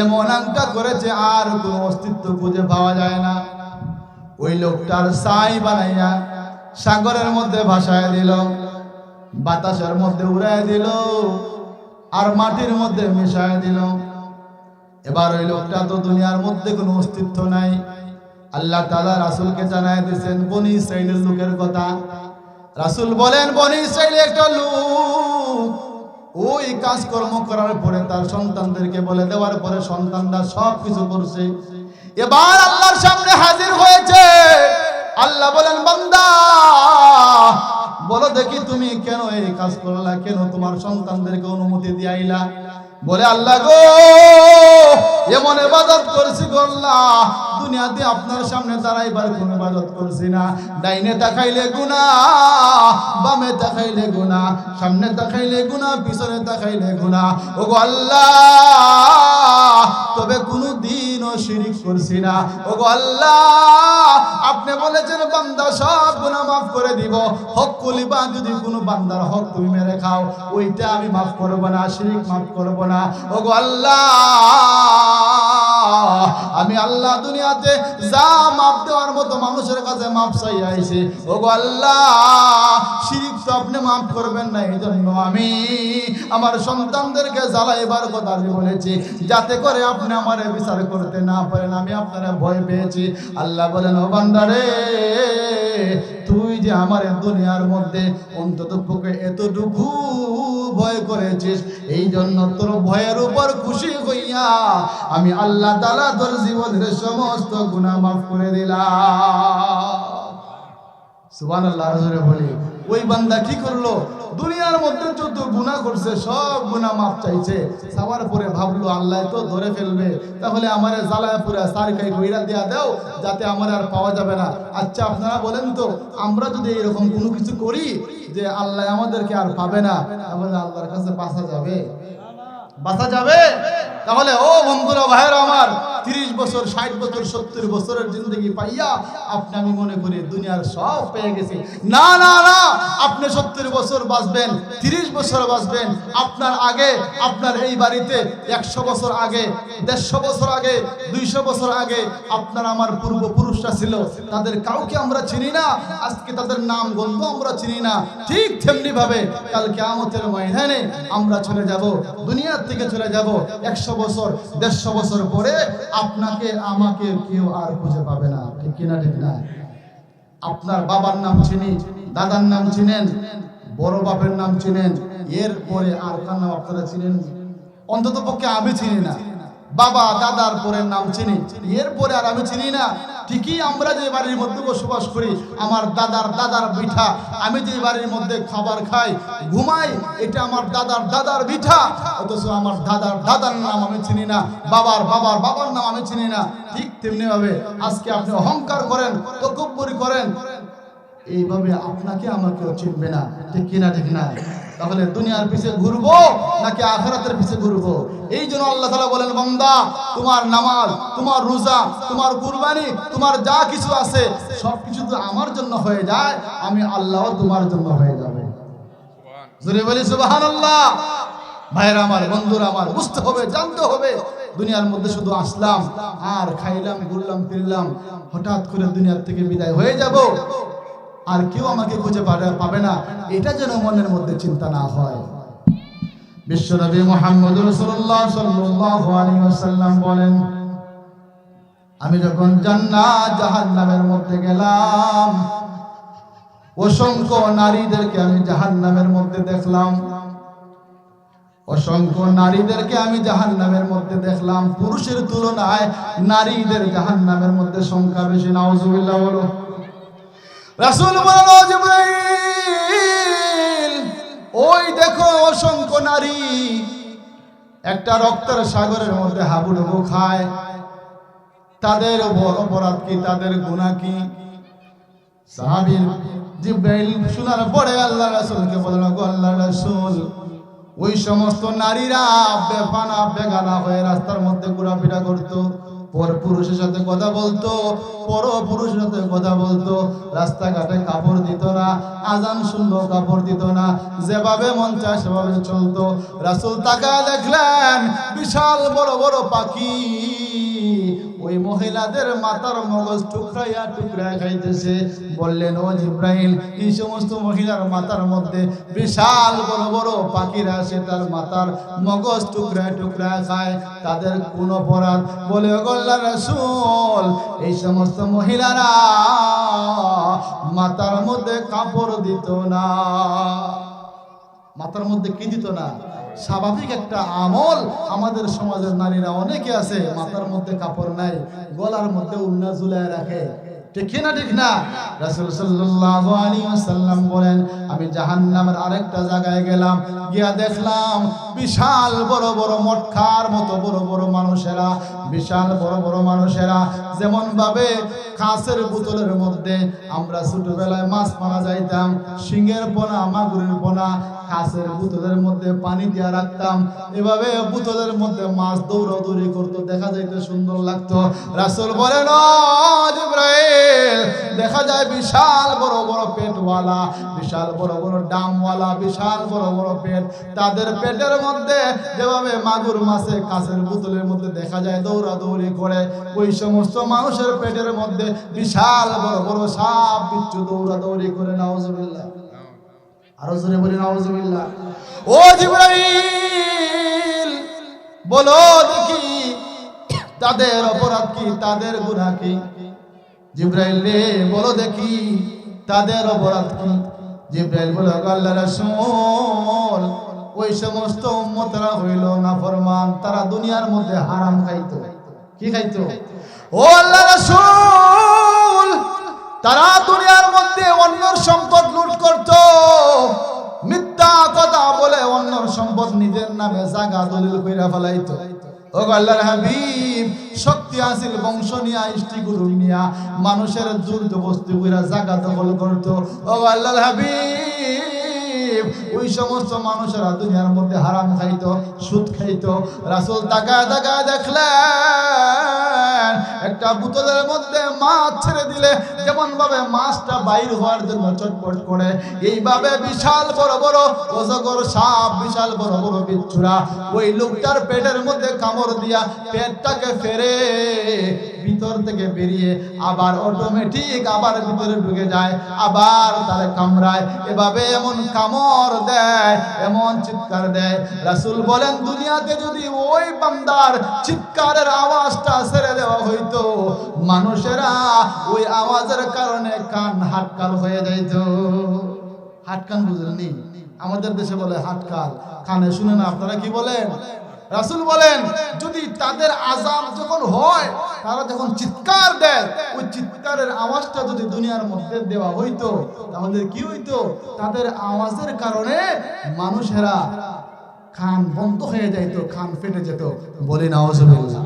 এমন আংটা করেছে আর কোনো অস্তিত্ব খুঁজে পাওয়া যায় না। ওই লোকটার ছাই বানাইয়া সাগরের মধ্যে ভাসায় দিল, বাতাসের মধ্যে উড়ায় দিল, আর মাটির মধ্যে মিশায় দিল। এবার ওই লোকটা তো দুনিয়ার মধ্যে কোনো অস্তিত্ব নাই। আল্লাহ তাআলা রাসূলকে জানায় দিয়েছেন বনি ইসরাইলের লোকের কথা। রাসূল বলেন, বনি ইসরাইলের একটা লোক ওই কাজকর্ম করার পরে তার সন্তানদেরকে বলে দেওয়ার পরে সন্তানরা সব কিছু করছে, এবার আল্লাহর সামনে হাজির হয়েছে। আল্লাহ বলেন, বান্দা বলো দেখি তুমি কেন এই কাজ করলা, কেন তোমার সন্তানদেরকে অনুমতি দিয়াইলা? বলে, আল্লাহ গো, এমন ইবাদত করছি গো আল্লাহ, দুনিয়াতে আপনার সামনে দাঁড়াইবার কোন ইবাদত করছি না। ডাইনে তাকাইলে গুনাহ, বামে তাকাইলে গুনাহ, সামনে তাকাইলে গুনাহ, পিছনে তাকাইলে গুনাহ। ওগো আল্লাহ, তবে কোনদিনও শিরক করছি না। ওগো আল্লাহ, আপনি বলেছেন বান্দা সব গুনাহ মাফ করে দিব। হক কলিবা, যদি কোনো বান্দার হক তুমি মেরে খাও, ওইটা আমি মাফ করব না, শিরক মাফ করব না। ওগো আল্লাহ, আমি আল্লাহ দুনিয়াতে যা মাফ দেওয়ার মতো মানুষের কাছে মাফ চাই আইছি। ওগো আল্লাহ, শিরক তো আপনি মাফ করবেন না, এই জন্য আমি আমার সন্তানদেরকে জ্বালাইবার কথা বলেছি, যাতে করে আপনি আমারে বিচার করতে না পারেন। আমি আপনারা ভয় পেয়েছি। আল্লাহ বলেন, ও বান্দারে, তুই যে আমার দুনিয়ার মধ্যে অন্তত পক্ষে এতটুকু ভয় করেছিস, এই জন্য তোর ভয়ের উপর খুশি হইয়া আমি আল্লাহ তাআলা তোর জীবনের সমস্ত গুনাহ মাফ করে দিলাম। সুবহানাল্লাহ। রাসূল বলে ওই বান্দা কি করলো, দুনিয়ার মধ্যে যত গুনাহ করছে সব গুনাহ মাফ চাইছে, সবার পরে ভাবলো আল্লাহ তো ধরে ফেলবে, তাহলে আমারে জ্বালায় পুরা সারকাই কইরা দেয়া দাও যাতে আমার আর পাওয়া যাবে না। আচ্ছা আপনারা বলেন তো, আমরা যদি এরকম কোনো কিছু করি যে আল্লাহ আমাদেরকে আর পাবে না, তাহলে আল্লাহর কাছে বাঁচা যাবে? বাঁচা যাবে? তাহলে ও বন্ধুরা, ভাইরা আমার, 30 বছর 60 বছর 70 বছরের জিন্দগি পাইয়া আপনি আমি মনে করি দুনিয়ার সব পেয়ে গেছি। না না না, আপনি 70 বছর বাঁচবেন, 30 বছর বাঁচবেন। আপনার আগে, আপনার এই বাড়িতে 100 বছর আগে, 150 বছর আগে, 200 বছর আগে আপনার আমার পূর্বপুরুষরা ছিল, তাদের কাউকে আমরা চিনি না, আজকে তাদের নাম গন্ধ আমরা চিনি না। ঠিক তেমনি ভাবে কাল কিয়ামতের ময়দানে আমরা চলে যাব, দুনিয়া থেকে চলে যাব। 100 বছর 150 বছর পরে আপনাকে আমাকে কেউ আর খুঁজে পাবে না। ঠিক কিনা? ঠিক না? আপনার বাবার নাম চিনি, দাদার নাম চিনেন, বড় বাপের নাম চিনেন, এরপরে আর কার নাম আপনারা চিনেন? অন্তত পক্ষে আমি চিনি না। বাবা দাদার পরে নাম চিনি, এরপরে আর আমি চিনি না। ঠিকই আমরা যে বাড়ির মধ্যে বসবাস করি, আমার দাদার দাদার বিঠা, আমি যে বাড়ির মধ্যে খাবার খাই, ঘুমাই, এটা আমার দাদার দাদার বিঠা, অথচ আমার দাদার দাদার নাম আমি চিনি না, বাবার বাবার বাবার নাম আমি চিনি না। ঠিক তেমনি ভাবে আজকে আপনি অহংকার করেন, তকব্বুরি করেন, এইভাবে আপনাকে আমাকেও চিনবে না। ঠিক কিনা? ঠিক না? তাহলে দুনিয়ার পিছে ঘুরবো নাকি আখিরাতের পিছে ঘুরবো? এই জন্য আল্লাহ তাআলা বলেন, বান্দা তোমার নামাজ, তোমার রোজা, তোমার কুরবানি, তোমার যা কিছু আছে সবকিছু তো আমার জন্য হয়ে যায়, আমি আল্লাহও তোমার জন্য হয়ে যাবে। জোরে বলি সুবহানাল্লাহ। ভাইরা আমার, বন্ধুরা আমার, বুঝতে হবে, জানতে হবে, দুনিয়ার মধ্যে শুধু আসলাম আর খাইলাম, ঘুরলাম, ফিরলাম, হঠাৎ করে দুনিয়ার থেকে বিদায় হয়ে যাব, আর কেউ আমাকে খুঁজে পাবে না, এটা যেন মনের মধ্যে চিন্তা না হয়। বিশ্বনবী মুহাম্মদ রাসূলুল্লাহ সাল্লাল্লাহু আলাইহি ওয়াসাল্লাম বলেন, আমি যখন জান্নাত জাহান্নামের মধ্যে গেলাম, অসংখ্য নারীদেরকে আমি জাহান্নামের মধ্যে দেখলাম, অসংখ্য নারীদেরকে আমি জাহান্নামের মধ্যে দেখলাম। পুরুষের তুলনায় নারীদের জাহান্নামের মধ্যে সংখ্যা বেশি। নাউজুবিল্লাহ বলো। রাসূল বলেন, ও জিবরাইল, ওই দেখো অসংখ্য নারী একটা রক্তের সাগরের মধ্যে হাবুডুবু খায়, তাদের অপরাধ কি, তাদের গুনাহ কি? সাহাবী জিবরাইল শোনার পরে আল্লাহ রাসূলকে বললেন, গো আল্লাহর রাসূল, ওই সমস্ত নারীরা বেফানা বেগানা হয়ে রাস্তার মধ্যে ঘোরাফেরা করতো, পর পুরুষের সাথে কথা বলতো, পর পুরুষের সাথে কথা বলতো, রাস্তাঘাটে কাপড় দিত না, আজান শুনলো কাপড় দিত না, যেভাবে মন চায় সেভাবে চলতো। রাসূল তাকায় দেখলেন বিশাল বড় বড় পাখি ওই মহিলাদের মাথার মগজ টুকরাইয়া টুকরাইয়া খাইতেছে। বললেন, ও জিবরাইল, এই সমস্ত মহিলার মাথার মধ্যে বিশাল বড় বড় পাখিরা আসে, তার মাথার মগজ টুকরায় টুকরায় খায়, তাদের কোন অপরাধ? বলে, ও আল্লাহর রাসূল, এই সমস্ত মহিলারা মাথার মধ্যে কাপড় দিত না। মাথার মধ্যে কি দিত না? স্বাভাবিক একটা আমল। আমাদের সমাজের নারীরা অনেকে আছে মাথার মধ্যে কাপড় নাই, গলার মধ্যে উন্না ঝুলায় রাখে। ঠিক না? ঠিক না? রাসূল সাল্লাল্লাহু আলাইহি ওয়াসাল্লাম বলেন, আমি জাহান্নামের আরেকটা জায়গায় গেলাম, গিয়া দেখলাম বিশাল বড় বড় মটকার মতো বড় বড় মানুষেরা, বিশাল বড় বড় মানুষেরা যেমন ভাবে কাঁচের বোতলের মধ্যে আমরা ছোটবেলায় মাছ মারা যাইতাম, শিঙের পোনা, মাগুরের পোনা কাঁচের বোতলের মধ্যে পানি দিয়া রাখতাম, এভাবে বোতলের মধ্যে মাছ দৌড়াদৌড়ি করতো, দেখা যাইতে সুন্দর লাগতো। রাসূল বলেন, ও জিবরাইল, দেখা যায় বিশাল বড় বড় পেটওয়ালা, বিশাল বড় বড় ডামওয়ালা, বিশাল বড় বড় পেট, তাদের পেটের মধ্যে যেভাবে মাগুর মাছে কাঁচের বোতলের মধ্যে দেখা যায় দৌড়াদৌড়ি করে, ওই সমস্ত মানুষের পেটের মধ্যে বিশাল বড় বড় সাপ বিচ্ছু দৌড়াদৌড়ি করে। নাউজুবিল্লাহ। আরো জোরে বলি নাউজুবিল্লাহ। ও জিবরাইল, বলো দেখি তাদের অপরাধ কি, তাদের গুনাহ কি? জিবরাইল রে, বলো দেখি তাদের অপরাধ কি? জিবরাইল বলে, আল্লাহর রাসূল, ওই সমস্ত উম্মতরা হইল নাফরমান, তারা দুনিয়ার মধ্যে হারাম খাইতো। কি খাইতো? ও আল্লাহ রাসূল, তারা দুনিয়ার মধ্যে অন্যর সম্পদ লুট করত, মিথ্যা কথা বলে অন্যর সম্পদ নিজের নামে জায়গা দলিল কইরা ফেলাইতো। ও আল্লাহর হাবিব, শক্তি হাসিল বংশ নিয়া, ইষ্টি গুরু নিয়া মানুষের জবরদস্তি কইরা জায়গা দখল করত। ও আল্লাহর হাবিব, ওই সমস্ত মানুষেরা দুনিয়ার মধ্যে হারাম খাইতো, সুদ খাইতো। রাসূল তাকায় তাকায় দেখলেন একটা বোতলের মধ্যে মাছ ছেড়ে দিলে যেমন ভাবে মাছটা বাইর হওয়ার জন্য চটপট করে, এইভাবে বিশাল বড় বড় অজগর সাপ, বিশাল বড় বড় বিচ্ছুরা ওই লোকটার পেটের মধ্যে কামড় দিয়া পেটটাকে ফেরে ভিতর থেকে বেরিয়ে আবার অটোমেটিক আবার ভিতরে ঢুকে যায়, আবার তারে কামড়ায়। এভাবে এমন কামড় দেয়, এমন চিৎকার দেয়। রাসূল বলেন, দুনিয়াতে যদি ওই বান্দার চিৎকারের আওয়াজটা ছেড়ে দেওয়া হইতো, মানুষেরা ওই আওয়াজের কারণে কান হাটকাল হয়ে যাইত। হাটকান বুঝলেননি? আমাদের দেশে বলে হাটকাল, কানে শুনে না। আপনারা কি বলেন? রাসূল বলেন, যদি তাদের আযাব যখন হয়, তারা যখন চিৎকার দেয়, ওই চিৎকারের আওয়াজটা যদি দুনিয়ার মধ্যে দেওয়া হইতো, তাহলে কি হইতো? তাদের আওয়াজের কারণে মানুষেরা কান বন্ধ হয়ে যাইতো, কান ফেটে যেত। বলি নাউজুবিল্লাহ।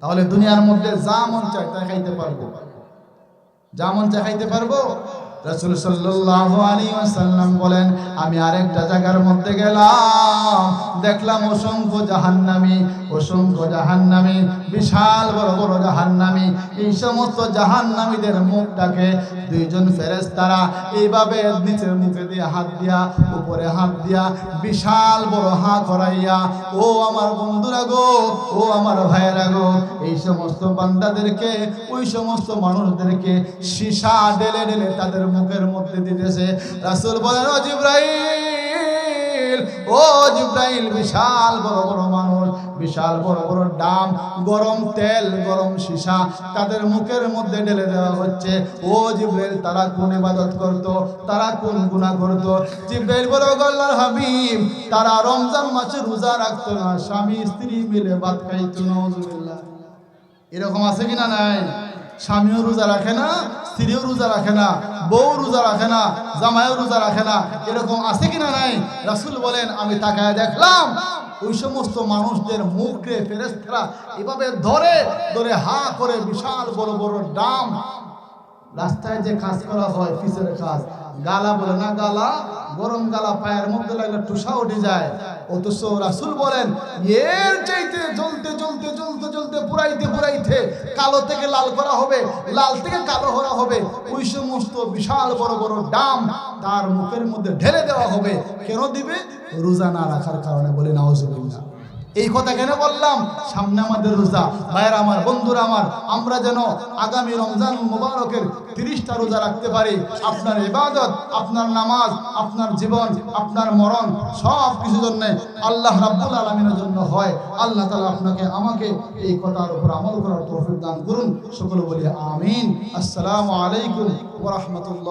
তাহলে দুনিয়ার মধ্যে যা মন চায় তা খাইতে পারবো, যা মন চায় খাইতে পারবো। রাসূল সাল্লাল্লাহু আলাইহি ওয়াসাল্লাম বলেন, আমি আরেকটা জায়গার মধ্যে গেলাম, দেখলাম অসংখ্য জাহান্নামী, অসংখ্য জাহান্নামী, বিশাল বড় বড় জাহান্নামী। এই সমস্ত জাহান্নামীদের মুখটাকে দুইজন ফেরেশতারা এইভাবে নিচের মুখে দিয়ে হাত দিয়া, উপরে হাত দিয়া, বিশাল বড় হাঁ করাইয়া, ও আমার বন্ধুরা গো, ও আমার ভাইয়েরা গো, এই সমস্ত বান্দাদেরকে, ওই সমস্ত মানুষদেরকে সীসা ঢেলে ঢেলে তাদের মুখের মধ্যে দিতেছে। রাসূল বলেন, ও জিবরাইল, ও জিবরাইল, বিশাল বড় বড় মানুষ, বিশাল বড় বড় ডাম, গরম তেল, গরম সীসা তাদের মুখের মধ্যে ঢেলে দেওয়া হচ্ছে। ও জিবরাইল, তারা কোন ইবাদত করত, তারা কোন গুনাহ করত? জিবরাইল বলে, আল্লাহর হাবিব, তারা রমজান মাসে রোজা রাখতো না, স্বামী স্ত্রী মিলে ভাত খাইতো। নাউজুবিল্লাহ। এরকম আছে কিনা? নাই। স্বামীও রোজা রাখে না, স্ত্রীও রোজা রাখে না, বউ রোজা রাখে না, জামাইও রোজা রাখে না। এরকম আছে কিনা? নাই। রাসূল বলেন, আমি তাকায় দেখলাম ওই সমস্ত মানুষদের মুখে ফেরেশতারা এভাবে ধরে ধরে হা করে, বিশাল বড় বড় ডাম, রাস্তায় যে কাজ করা হয় পিছের কাজ, গালা বলে না, গালা, গরম গালা পায়ের মধ্যে লাগলে টুসা উঠে যায়। অথচ রাসূল বলেন, এর চাইতে জ্বলতে জ্বলতে জ্বলতে জ্বলতে পুরাইতে পুরাইতে কালো থেকে লাল করা হবে, লাল থেকে কালো করা হবে, ওই সমস্ত বিশাল বড় বড় ডাম তার মুখের মধ্যে ঢেলে দেওয়া হবে। কেন দিবে? রোজা না রাখার কারণে। বলে নাউজুবিল্লাহ। এই কথা কেন বললাম? সামনে আমাদের রোজা। ভাইয়েরা আমার, বন্ধুরা আমার, আমরা যেন আগামী রমজান মুবারকের 30টা রোজা রাখতে পারি। আপনার ইবাদত, আপনার নামাজ, আপনার জীবন, আপনার মরণ সব কিছু জন্য আল্লাহ রাব্বুল আলামিনের জন্য হয়। আল্লাহ তাআলা আপনাকে আমাকে এই কথার উপর আমল করার তৌফিক দান করুন। সকলে বলি আমিন। আসসালামু আলাইকুম ওয়া রাহমাতুল্লাহ।